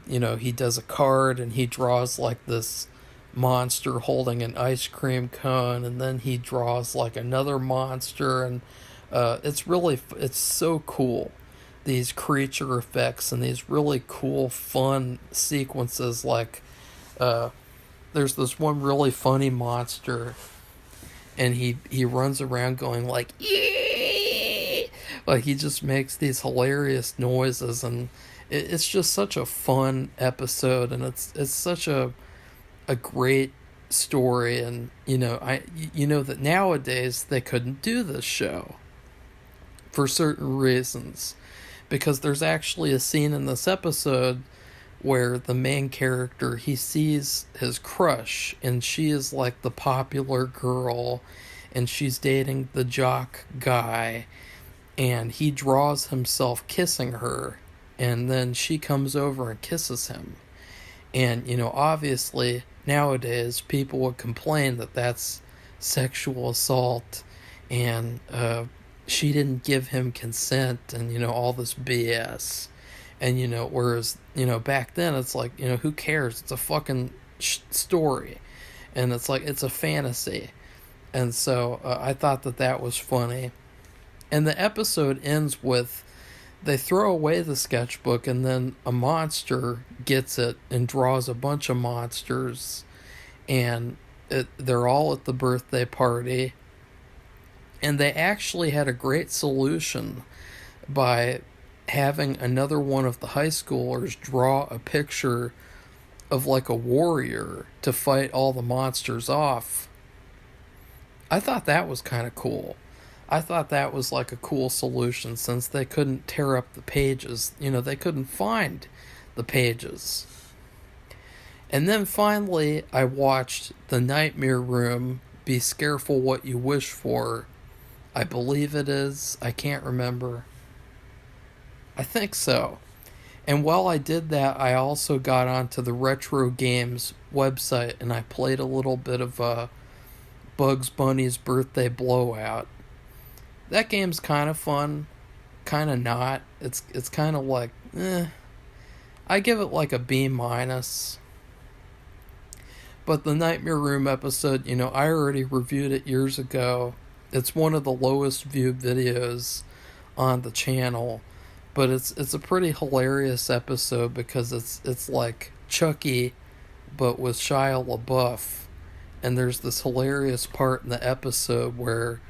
he does a card and he draws like this monster holding an ice cream cone, and then he draws like another monster, and it's so cool. These creature effects and these really cool, fun sequences. Like, there's this one really funny monster, and he runs around going like, "Yee!" Like, he just makes these hilarious noises, and it's just such a fun episode, and it's such a great story. And that nowadays they couldn't do this show for certain reasons, because there's actually a scene in this episode where the main character, he sees his crush, and she is like the popular girl, and she's dating the jock guy, and he draws himself kissing her, and then she comes over and kisses him. And obviously nowadays people would complain that that's sexual assault, and she didn't give him consent, and all this BS. And whereas back then it's like, who cares? It's a fucking story, and it's like, it's a fantasy. And so I thought that was funny. And the episode ends with, they throw away the sketchbook, and then a monster gets it and draws a bunch of monsters, and they're all at the birthday party. And they actually had a great solution by having another one of the high schoolers draw a picture of like a warrior to fight all the monsters off. I thought that was kind of cool. I thought that was like a cool solution, since they couldn't tear up the pages. They couldn't find the pages. And then finally, I watched The Nightmare Room, Be Scareful What You Wish For. I believe it is. I can't remember. I think so. And while I did that, I also got onto the Retro Games website, and I played a little bit of Bugs Bunny's Birthday Blowout. That game's kind of fun, kind of not. It's kind of like, I give it like a B-. But the Nightmare Room episode, I already reviewed it years ago. It's one of the lowest viewed videos on the channel, but it's a pretty hilarious episode, because it's like Chucky, but with Shia LaBeouf. And there's this hilarious part in the episode where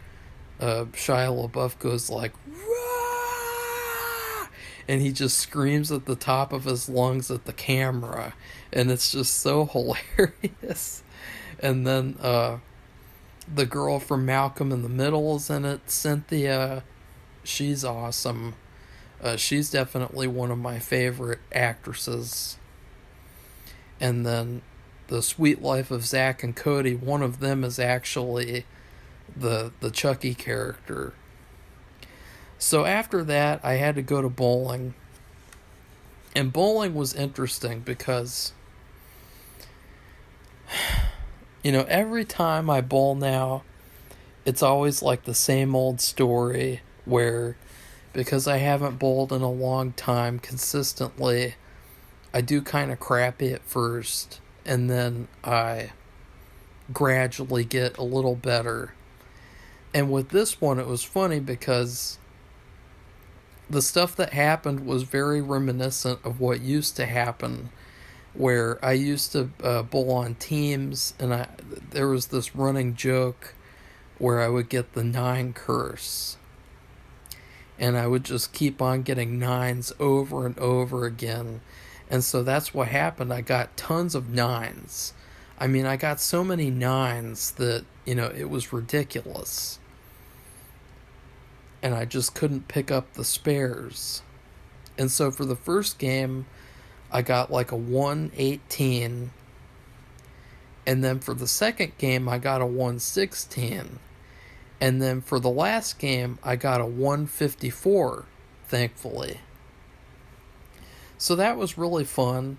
Shia LaBeouf goes like, "Rah!" and he just screams at the top of his lungs at the camera, and it's just so hilarious. And then the girl from Malcolm in the Middle is in it, Cynthia. She's awesome. She's definitely one of my favorite actresses. And then The Sweet Life of Zack and Cody, one of them is actually the Chucky character. So after that, I had to go to bowling. And bowling was interesting because, every time I bowl now, it's always like the same old story where, because I haven't bowled in a long time consistently, I do kind of crappy at first, and then I gradually get a little better. And with this one, it was funny because the stuff that happened was very reminiscent of what used to happen, where I used to bowl on teams, and there was this running joke where I would get the 9 curse, and I would just keep on getting 9s over and over again. And so that's what happened. I got tons of 9s. I mean, I got so many 9s that, it was ridiculous. And I just couldn't pick up the spares. And so for the first game, I got like a 118. And then for the second game, I got a 116. And then for the last game, I got a 154, thankfully. So that was really fun.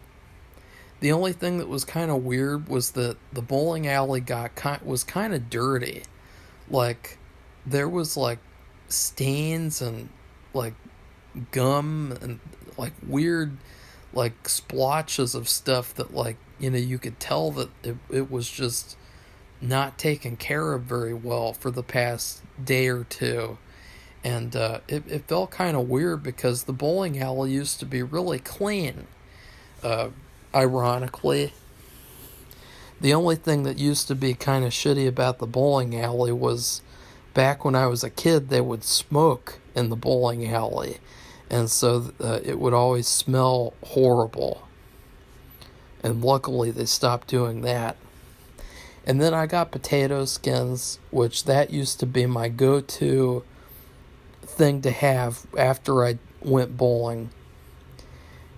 The only thing that was kind of weird was that the bowling alley was kind of dirty. Like, there was like stains and like gum and like weird like splotches of stuff that like, you could tell that it was just not taken care of very well for the past day or two. And it felt kind of weird because the bowling alley used to be really clean. Ironically, the only thing that used to be kind of shitty about the bowling alley was back when I was a kid, they would smoke in the bowling alley. And so it would always smell horrible. And luckily they stopped doing that. And then I got potato skins, which that used to be my go-to thing to have after I went bowling.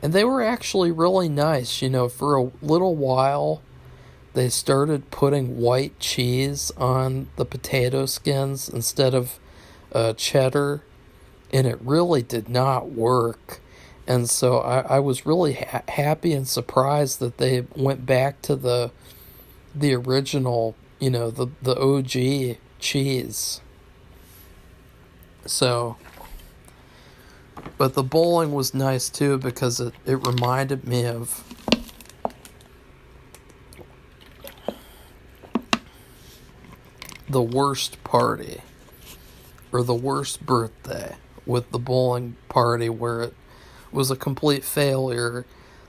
And they were actually really nice. For a little while, they started putting white cheese on the potato skins instead of cheddar, and it really did not work. And so I was really happy and surprised that they went back to the original, the OG cheese. So, but the bowling was nice too because it reminded me of the worst party or the worst birthday with the bowling party where it was a complete failure.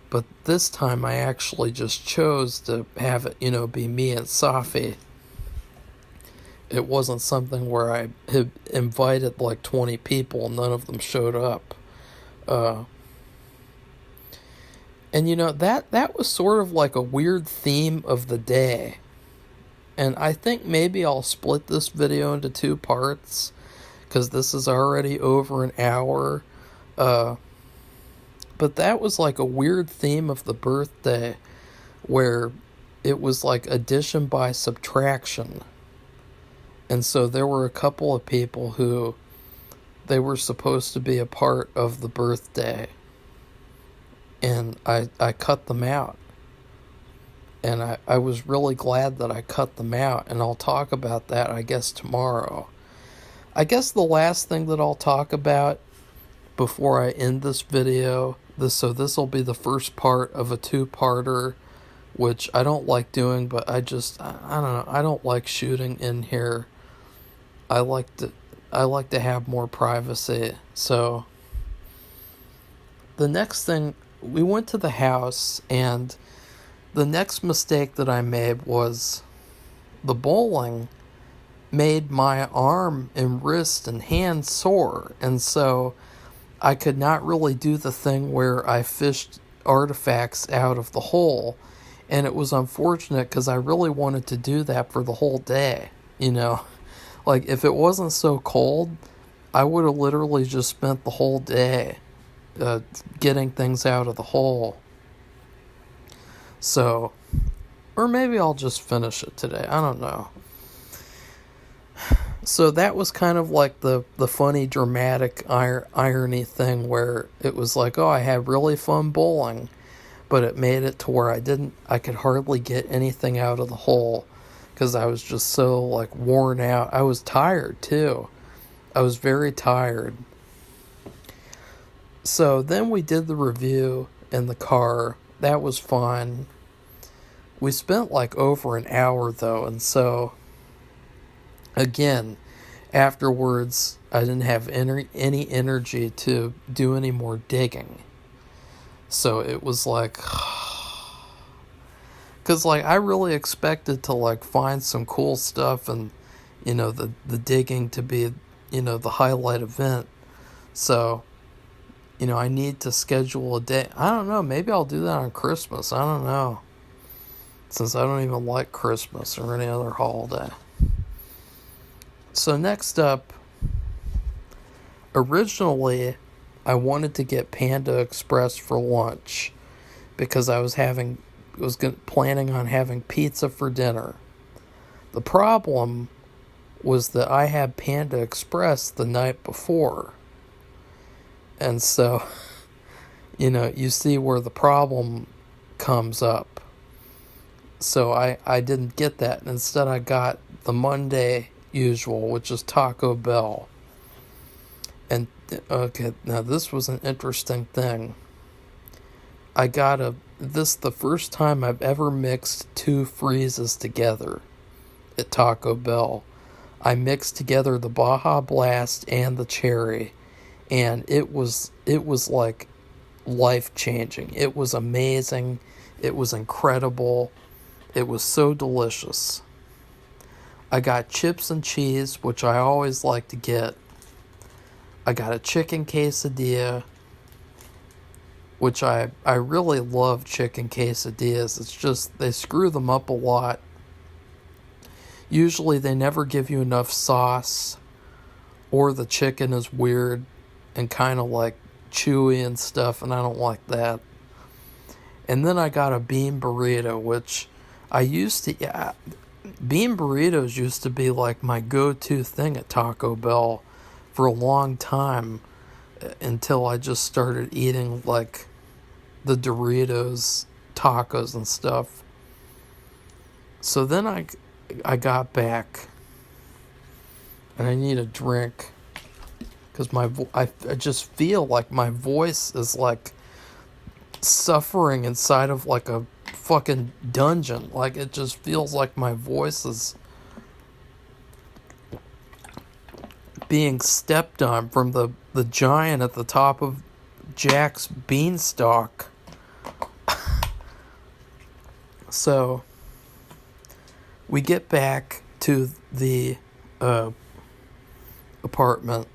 But this time I actually just chose to have it, be me and Safi. It wasn't something where I had invited like 20 people and none of them showed up. And that was sort of like a weird theme of the day. And I think maybe I'll split this video into 2 parts, because this is already over an hour. But that was like a weird theme of the birthday, where it was like addition by subtraction. And so there were a couple of people who they were supposed to be a part of the birthday. And I cut them out. And I was really glad that I cut them out. And I'll talk about that, I guess, tomorrow. I guess the last thing that I'll talk about before I end this video, this will be the first part of a 2-parter, which I don't like doing, but I don't know, I don't like shooting in here. I like to have more privacy. So the next thing, we went to the house, and the next mistake that I made was the bowling made my arm and wrist and hand sore. And so I could not really do the thing where I fished artifacts out of the hole. And it was unfortunate because I really wanted to do that for the whole day, Like, if it wasn't so cold, I would have literally just spent the whole day getting things out of the hole. So, or maybe I'll just finish it today. I don't know. So that was kind of like the funny, dramatic irony thing where it was like, oh, I had really fun bowling, but it made it to where I could hardly get anything out of the hole because I was just so like worn out. I was tired too. I was very tired. So then we did the review in the car. That was fun. We spent like over an hour though, and so again, afterwards, I didn't have any energy to do any more digging. So it was like, because like I really expected to like find some cool stuff and the digging to be the highlight event. So I need to schedule a day. I don't know, maybe I'll do that on Christmas. I don't know, since I don't even like Christmas or any other holiday. So next up, originally I wanted to get Panda Express for lunch because I was planning on having pizza for dinner. The problem was that I had Panda Express the night before. And so, you see where the problem comes up. So I didn't get that. And instead I got the Monday usual, which is Taco Bell. And, okay, now this was an interesting thing. This the first time I've ever mixed two freezes together at Taco Bell. I mixed together the Baja Blast and the cherry, and it was like life-changing. It was amazing. It was incredible. It was so delicious. I got chips and cheese, which I always like to get. I got a chicken quesadilla, which I really love chicken quesadillas. It's just, they screw them up a lot. Usually they never give you enough sauce, or the chicken is weird and kind of like chewy and stuff, and I don't like that. And then I got a bean burrito, which bean burritos used to be like my go-to thing at Taco Bell for a long time, until I just started eating like the Doritos tacos and stuff. So then I got back, and I need a drink, because I just feel like my voice is like suffering inside of like a fucking dungeon. Like, it just feels like my voice is being stepped on from the giant at the top of Jack's beanstalk. So we get back to the apartment,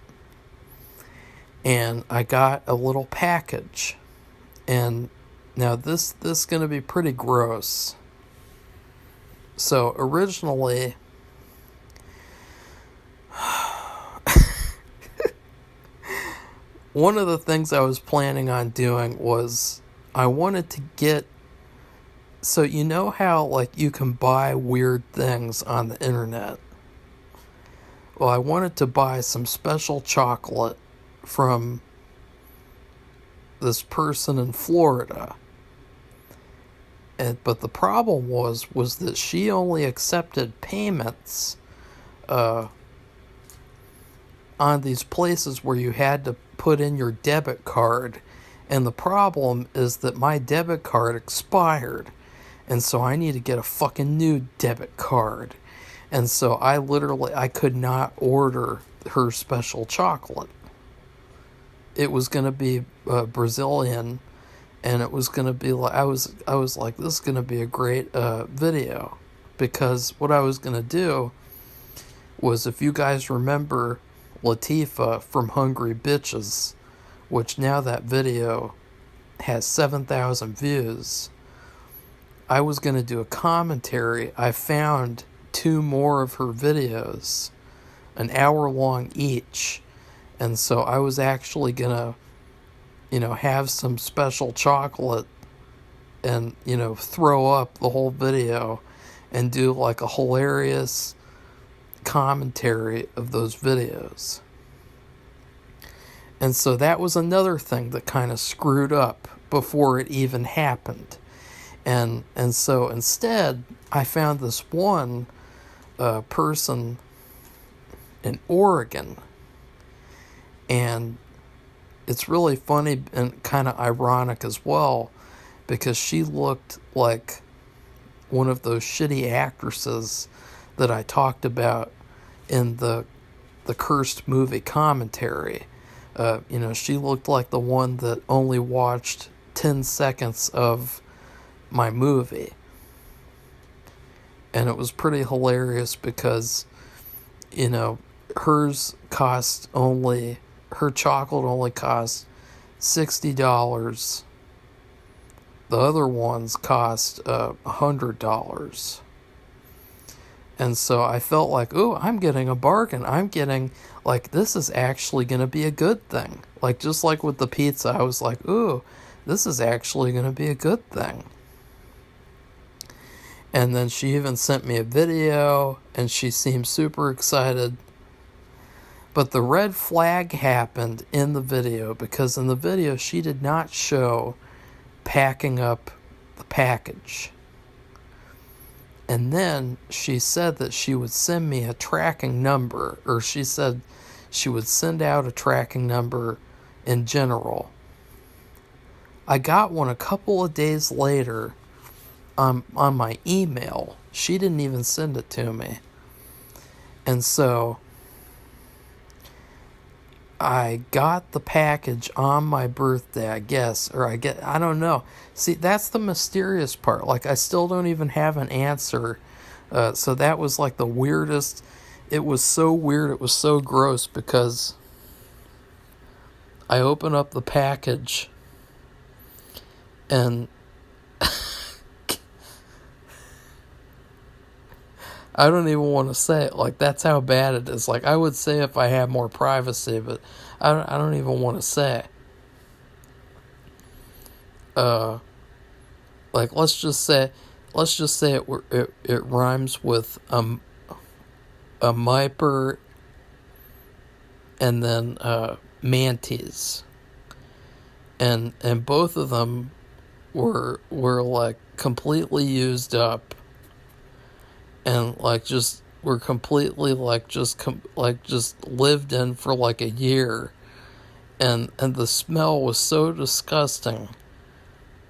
and I got a little package. And now this is going to be pretty gross. So originally, one of the things I was planning on doing was I wanted to get, so you know how like you can buy weird things on the internet? Well, I wanted to buy some special chocolate from this person in Florida. But the problem was that she only accepted payments on these places where you had to put in your debit card. And the problem is that my debit card expired. And so I need to get a fucking new debit card. And so I could not order her special chocolate. It was going to be Brazilian, and it was going to be like, I was like, this is going to be a great video, because what I was going to do was, if you guys remember Latifah from Hungry Bitches, which now that video has 7,000 views, I was going to do a commentary. I found 2 more of her videos, an hour long each. And so I was actually going to, have some special chocolate and, throw up the whole video and do like a hilarious commentary of those videos. And so that was another thing that kind of screwed up before it even happened. And so instead, I found this one person in Oregon. And it's really funny and kind of ironic as well, because she looked like one of those shitty actresses that I talked about in the cursed movie commentary. She looked like the one that only watched 10 seconds of my movie. And it was pretty hilarious because, her chocolate only cost $60. The other ones cost $100. And so I felt like, ooh, I'm getting a bargain. I'm getting, like, this is actually going to be a good thing. Like, just like with the pizza, I was like, ooh, this is actually going to be a good thing. And then she even sent me a video, and she seemed super excited. But the red flag happened in the video, because in the video she did not show packing up the package. And then she said that she would send me a tracking number, or she said she would send out a tracking number in general. I got one a couple of days later on my email. She didn't even send it to me. And so I got the package on my birthday, I guess, or I don't know. See, that's the mysterious part. Like, I still don't even have an answer. So that was like the weirdest. It was so weird. It was so gross because I open up the package and I don't even want to say it. Like, that's how bad it is. Like, I would say if I had more privacy, but I don't even want to say. Like, let's just say it rhymes with a miper and then mantis, and both of them were like completely used up. And like just were completely like just lived in for like a year, and the smell was so disgusting,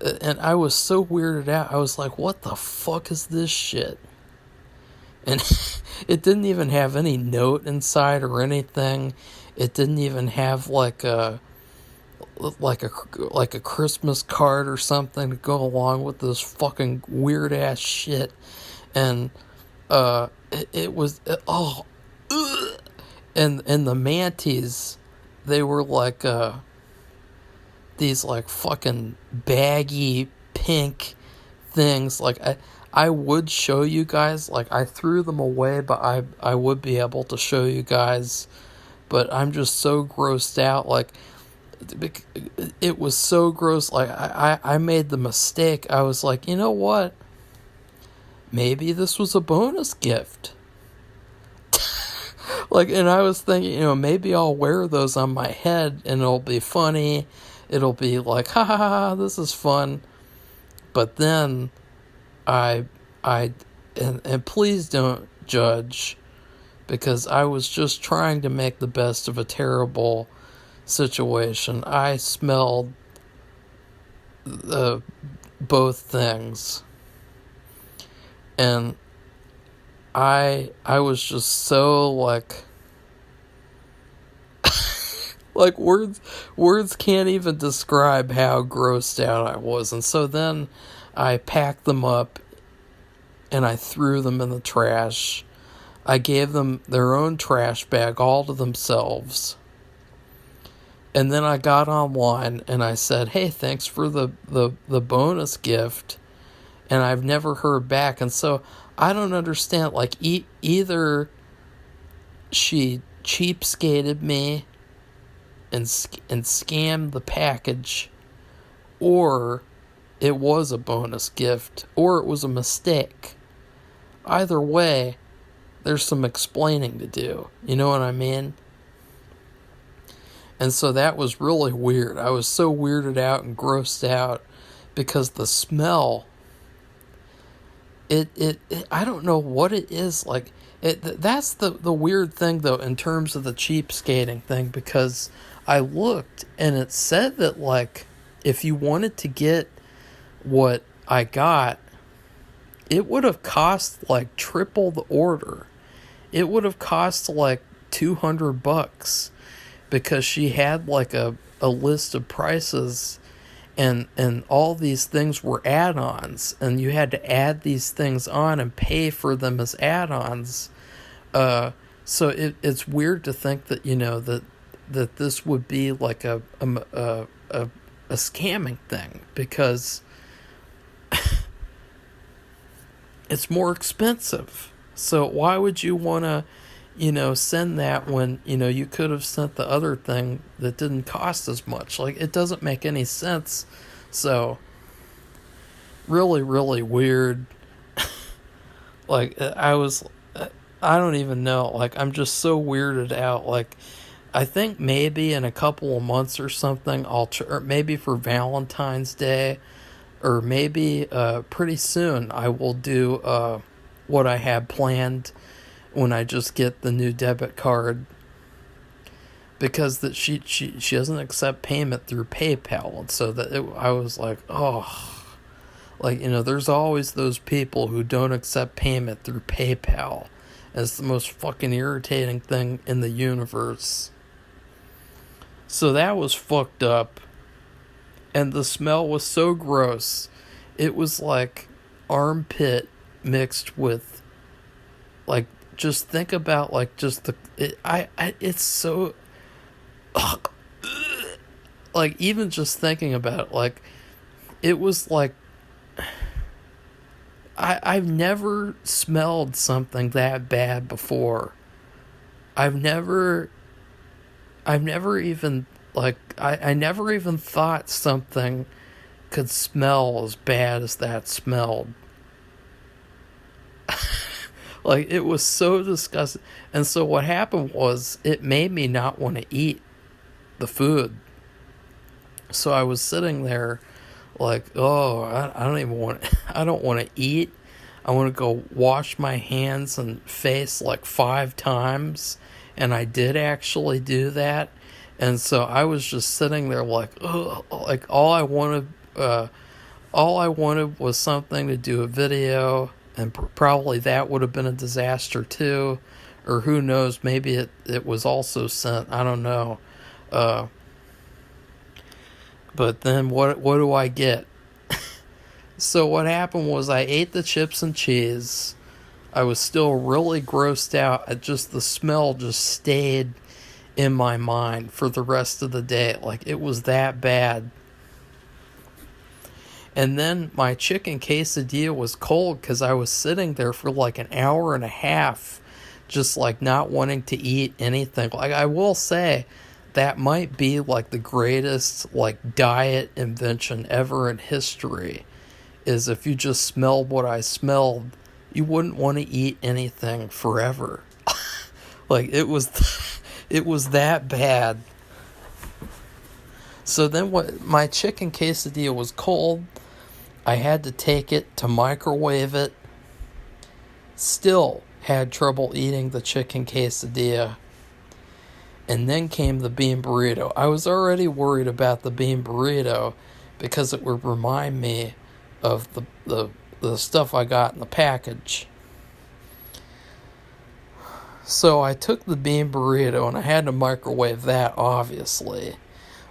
and I was so weirded out. I was like, "What the fuck is this shit?" And it didn't even have any note inside or anything. It didn't even have like a Christmas card or something to go along with this fucking weird ass shit, and. It was and the mantis, they were like these like fucking baggy pink things. Like I would show you guys, like I threw them away, but I would be able to show you guys, but I'm just so grossed out. Like it was so gross. Like I made the mistake. I was like, you know what? Maybe this was a bonus gift. Like, and I was thinking, maybe I'll wear those on my head and it'll be funny. It'll be like, ha ha ha, this is fun. But then and please don't judge, because I was just trying to make the best of a terrible situation. I smelled both things. And I was just so like like words can't even describe how grossed out I was. And so then I packed them up and I threw them in the trash. I gave them their own trash bag all to themselves. And then I got online and I said, "Hey, thanks for the bonus gift." And I've never heard back. And so I don't understand. Like, either she cheapskated me and scammed the package, or it was a bonus gift, or it was a mistake. Either way, there's some explaining to do. You know what I mean? And so that was really weird. I was so weirded out and grossed out because the smell... It I don't know what it is. Like, that's the weird thing, though, in terms of the cheapskating thing, because I looked and it said that, like, if you wanted to get what I got, it would have cost like triple the order. It would have cost like $200, because she had like a list of prices. And all these things were add-ons, and you had to add these things on and pay for them as add-ons. So it's weird to think that that this would be like a scamming thing, because it's more expensive. So why would you want to send that when you could have sent the other thing that didn't cost as much? Like, it doesn't make any sense. So really, really weird. Like, I don't even know. Like, I'm just so weirded out. Like, I think maybe in a couple of months or something, or maybe for Valentine's Day, or maybe pretty soon, I will do what I had planned when I just get the new debit card, because that she doesn't accept payment through PayPal, and so I was like, oh, like, there's always those people who don't accept payment through PayPal. And it's the most fucking irritating thing in the universe. So that was fucked up. And the smell was so gross. It was like armpit mixed with, like, just think about, like, just it's so, like, even just thinking about it, like, it was like, I've never smelled something that bad before. I've never even, like, I never even thought something could smell as bad as that smelled. Like, it was so disgusting. And so what happened was, it made me not want to eat the food. So I was sitting there like, oh, I don't want to eat. I want to go wash my hands and face like 5 times. And I did actually do that. And so I was just sitting there like, ugh, like all I wanted was something to do a video, and probably that would have been a disaster too, or who knows, maybe it was also sent, I don't know. But then what do I get? So what happened was, I ate the chips and cheese. I was still really grossed out. Just the smell just stayed in my mind for the rest of the day. Like, it was that bad. And then my chicken quesadilla was cold because I was sitting there for like an hour and a half, just like not wanting to eat anything. Like, I will say, that might be like the greatest like diet invention ever in history, is if you just smelled what I smelled, you wouldn't want to eat anything forever. Like, it was that bad. So then my chicken quesadilla was cold. I had to take it to microwave it. Still had trouble eating the chicken quesadilla. And then came the bean burrito. I was already worried about the bean burrito because it would remind me of the stuff I got in the package. So I took the bean burrito and I had to microwave that, obviously.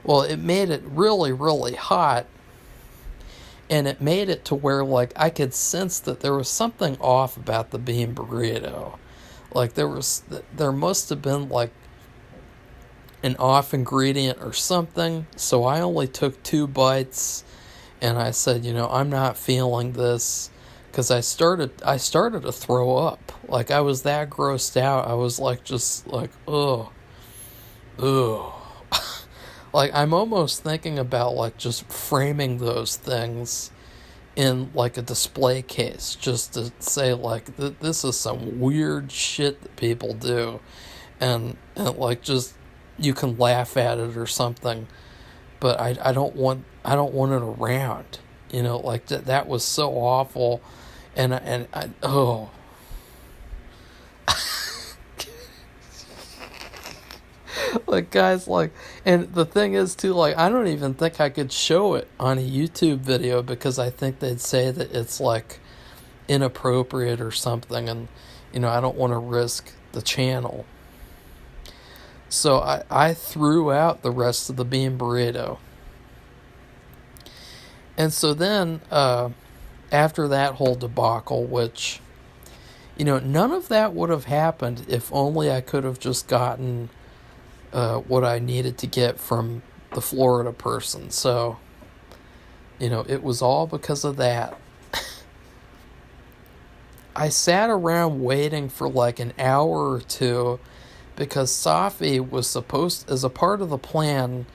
Well, it made it really, really hot. And it made it to where, like, I could sense that there was something off about the bean burrito. Like, there must have been, like, an off ingredient or something. So I only took 2 bites. And I said, I'm not feeling this. Because I started to throw up. Like, I was that grossed out. I was, like, just, like, ugh. Like, I'm almost thinking about, like, just framing those things in, like, a display case, just to say, like, this is some weird shit that people do, and like, just, you can laugh at it or something, but I don't want it around, like, that was so awful, and I oh. Like, guys, like, and the thing is, too, like, I don't even think I could show it on a YouTube video because I think they'd say that it's, like, inappropriate or something, and, I don't want to risk the channel. So I threw out the rest of the bean burrito. And so then, after that whole debacle, which, none of that would have happened if only I could have just gotten what I needed to get from the Florida person. So, it was all because of that. I sat around waiting for like an hour or two because Safi was supposed, as a part of the plan,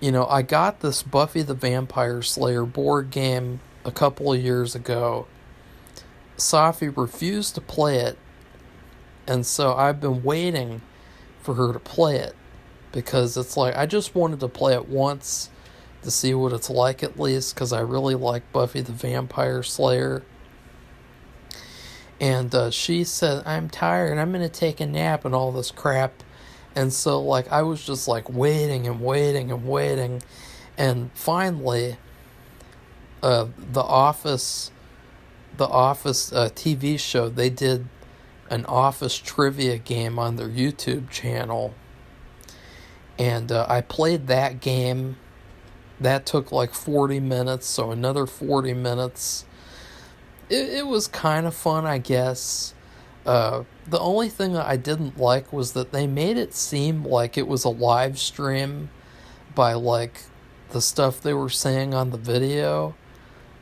I got this Buffy the Vampire Slayer board game a couple of years ago. Safi refused to play it, and so I've been waiting for her to play it. Because it's like, I just wanted to play it once to see what it's like, at least, because I really like Buffy the Vampire Slayer. And she said, I'm tired, I'm going to take a nap and all this crap. And so, like, I was just, like, waiting and waiting and waiting. And finally, the Office TV show, they did an Office trivia game on their YouTube channel. And I played that game. That took like 40 minutes, so another 40 minutes. It was kind of fun, I guess. The only thing that I didn't like was that they made it seem like it was a live stream by, like, the stuff they were saying on the video.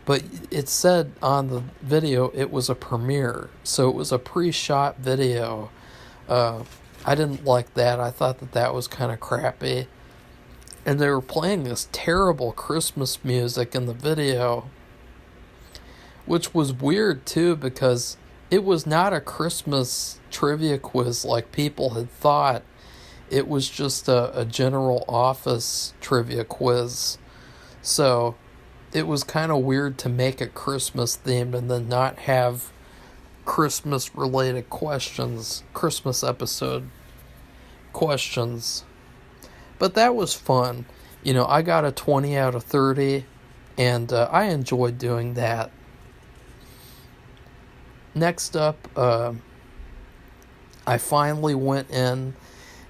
But it said on the video it was a premiere, so it was a pre-shot video. I didn't like that. I thought that was kind of crappy. And they were playing this terrible Christmas music in the video, which was weird too, because it was not a Christmas trivia quiz like people had thought. It was just a general Office trivia quiz. So it was kind of weird to make it Christmas themed and then not have Christmas related questions, Christmas episode questions. But that was fun. You know, I got a 20 out of 30, and I enjoyed doing that. Next up, I finally went in,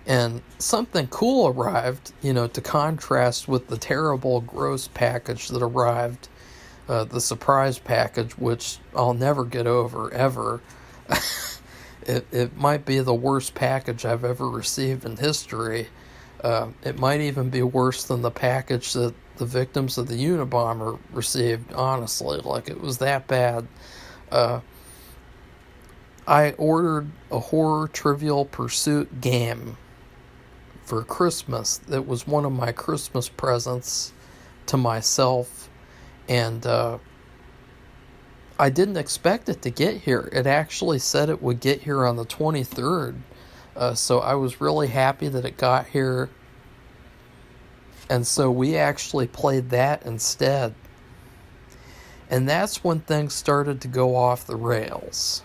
and something cool arrived, you know, to contrast with the terrible, gross package that arrived, the surprise package, which I'll never get over, ever. It might be the worst package I've ever received in history. It might even be worse than the package that the victims of the Unabomber received, honestly. Like, it was that bad. I ordered a Horror Trivial Pursuit game for Christmas. That was one of my Christmas presents to myself, and I didn't expect it to get here. It actually said it would get here on the 23rd, so I was really happy that it got here, and so we actually played that instead. And that's when things started to go off the rails,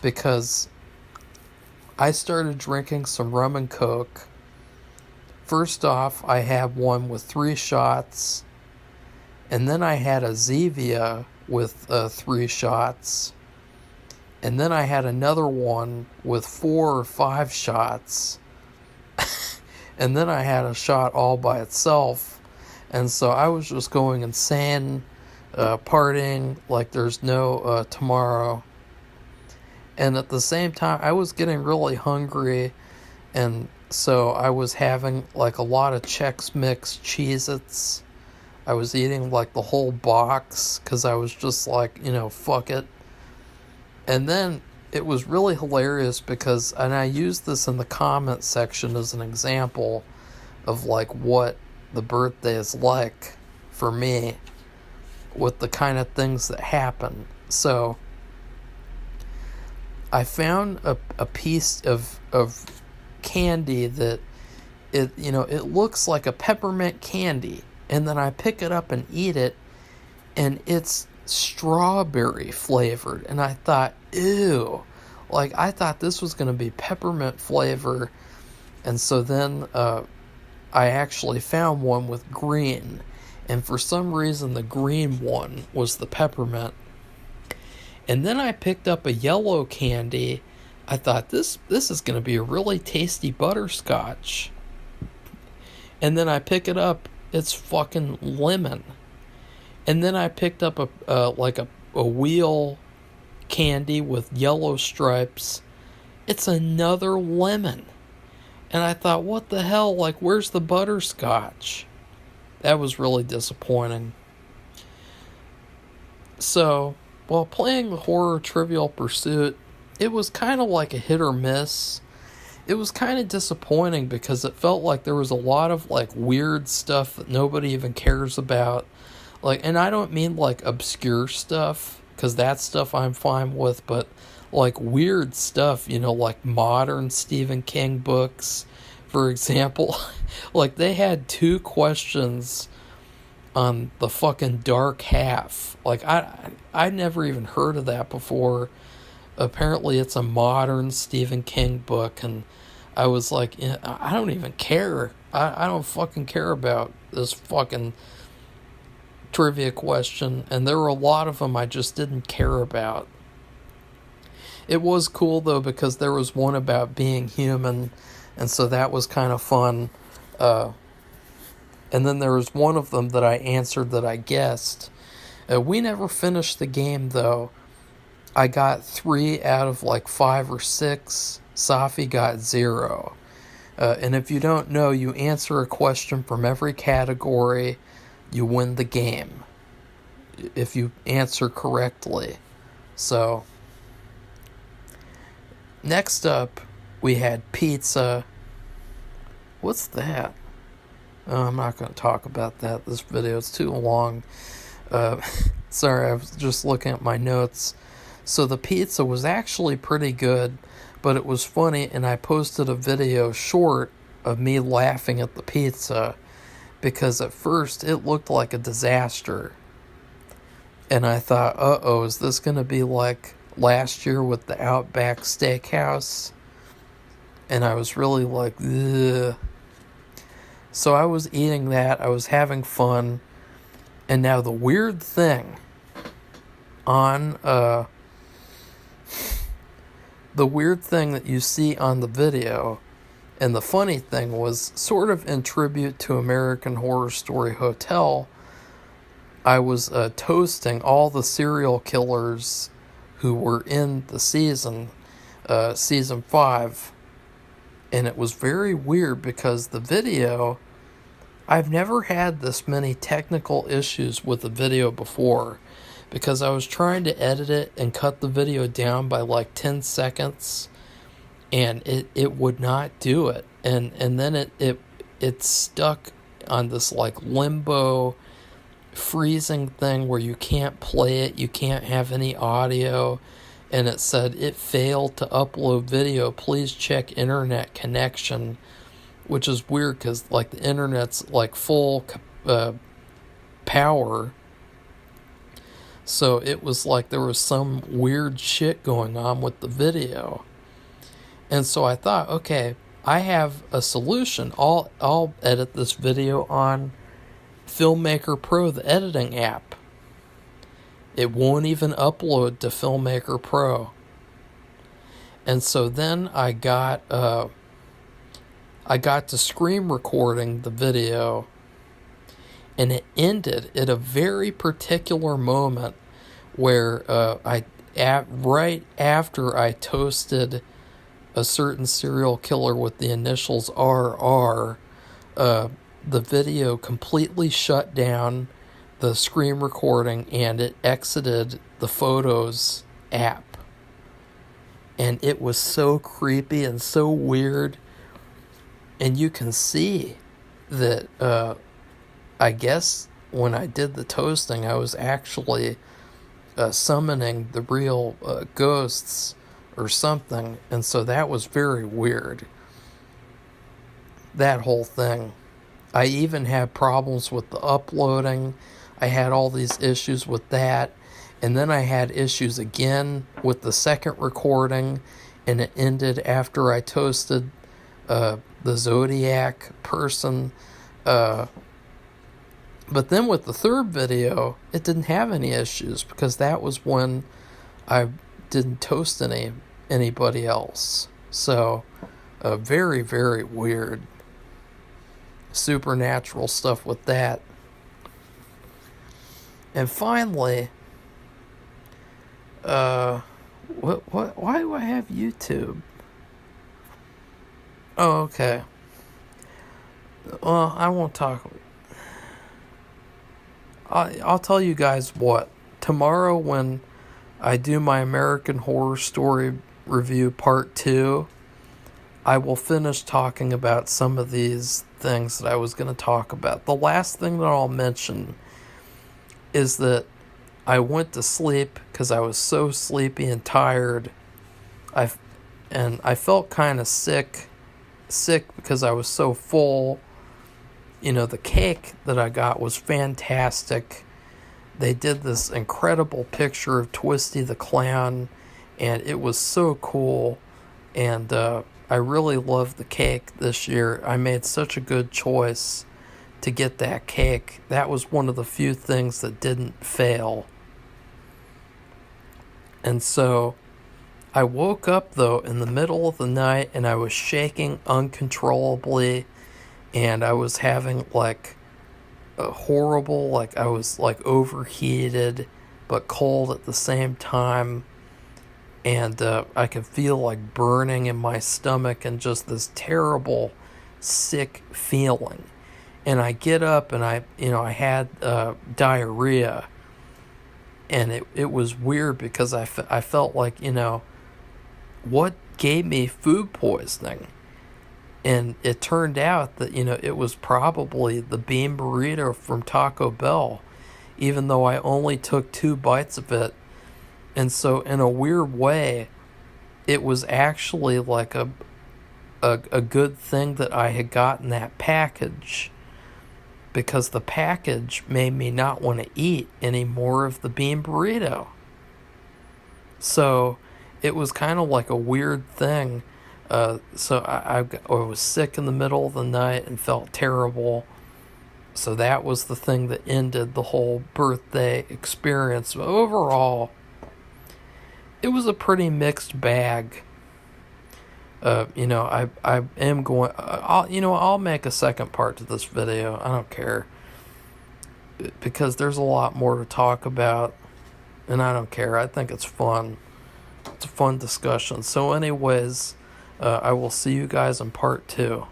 because I started drinking some rum and coke. First off, I had one with 3 shots, and then I had a Zevia with 3 shots, and then I had another one with 4 or 5 shots, and then I had a shot all by itself. And so I was just going insane, partying like there's no tomorrow. And at the same time, I was getting really hungry, and so I was having like a lot of Chex Mix Cheez-Its. I was eating like the whole box because I was just like, you know, fuck it. And then it was really hilarious because, and I used this in the comment section as an example of like what the birthday is like for me with the kind of things that happen. So I found a piece of candy that it looks like a peppermint candy, and then I pick it up and eat it, and it's strawberry flavored, and I thought, ew, like I thought this was going to be peppermint flavor. And so then I actually found one with green, and for some reason the green one was the peppermint. And then I picked up a yellow candy. I thought, this is going to be a really tasty butterscotch. And then I pick it up, it's fucking lemon. And then I picked up a wheel candy with yellow stripes. It's another lemon. And I thought, what the hell? Like, where's the butterscotch? That was really disappointing. So, while playing the Horror Trivial Pursuit, it was kind of like a hit or miss. It was kind of disappointing because it felt like there was a lot of like weird stuff that nobody even cares about. Like, and I don't mean like obscure stuff, because that stuff I'm fine with, but like weird stuff, you know, like modern Stephen King books, for example. Like, they had 2 questions on the fucking dark half. Like, I never even heard of that before. Apparently it's a modern Stephen King book, and I was like, I don't even care. I don't fucking care about this fucking trivia question, and there were a lot of them I just didn't care about. It was cool, though, because there was one about being human, and so that was kind of fun. And then there was one of them that I answered that I guessed. We never finished the game, though. I got 3 out of like 5 or 6. Safi got 0. And if you don't know, you answer a question from every category, you win the game. If you answer correctly. So, next up, we had pizza. What's that? Oh, I'm not going to talk about that. This video is too long. Sorry, I was just looking at my notes. So the pizza was actually pretty good, but it was funny, and I posted a video short of me laughing at the pizza because at first it looked like a disaster. And I thought, uh-oh, is this going to be like last year with the Outback Steakhouse? And I was really like, ugh. So I was eating that, I was having fun, and now the weird thing on, the weird thing that you see on the video, and the funny thing was, sort of in tribute to American Horror Story Hotel, I was toasting all the serial killers who were in the season 5, and it was very weird because the video, I've never had this many technical issues with the video before, because I was trying to edit it and cut the video down by like 10 seconds, and it would not do it. And then it stuck on this like limbo freezing thing where you can't play it, you can't have any audio, and it said it failed to upload video, please check internet connection, which is weird because like the internet's like full power. So it was like there was some weird shit going on with the video. And so I thought, okay, I have a solution. I'll edit this video on Filmmaker Pro, the editing app. It won't even upload to Filmmaker Pro. And so then I got to screen recording the video, and it ended at a very particular moment where right after I toasted a certain serial killer with the initials RR, the video completely shut down the screen recording, and it exited the Photos app. And it was so creepy and so weird. And you can see that, I guess when I did the toasting, I was actually summoning the real ghosts or something. And so that was very weird. That whole thing. I even had problems with the uploading. I had all these issues with that. And then I had issues again with the second recording, and it ended after I toasted the Zodiac person. But then with the third video, it didn't have any issues because that was when I didn't toast anybody else. So, very, very weird. Supernatural stuff with that. And finally, why do I have YouTube? Oh, okay. Well, I won't talk. I'll tell you guys what. Tomorrow when I do my American Horror Story review part 2, I will finish talking about some of these things that I was going to talk about. The last thing that I'll mention is that I went to sleep because I was so sleepy and tired. I felt kind of sick because I was so full. the cake that I got was fantastic. They did this incredible picture of Twisty the Clown, and it was so cool. And I really loved the cake this year. I made such a good choice to get that cake. That was one of the few things that didn't fail. And so I woke up, though, in the middle of the night, and I was shaking uncontrollably, and I was having, like, a horrible, like, I was, like, overheated, but cold at the same time, and I could feel, like, burning in my stomach, and just this terrible, sick feeling. And I get up, and I had diarrhea, and it was weird, because I felt like, what gave me food poisoning? And it turned out that, it was probably the bean burrito from Taco Bell, even though I only took 2 bites of it. And so in a weird way, it was actually like a good thing that I had gotten that package, because the package made me not want to eat any more of the bean burrito. So it was kind of like a weird thing. So I was sick in the middle of the night and felt terrible. So that was the thing that ended the whole birthday experience. But overall, it was a pretty mixed bag. I am going. I'll make a second part to this video. I don't care, because there's a lot more to talk about, and I don't care. I think it's fun. It's a fun discussion. So anyways, I will see you guys in part 2.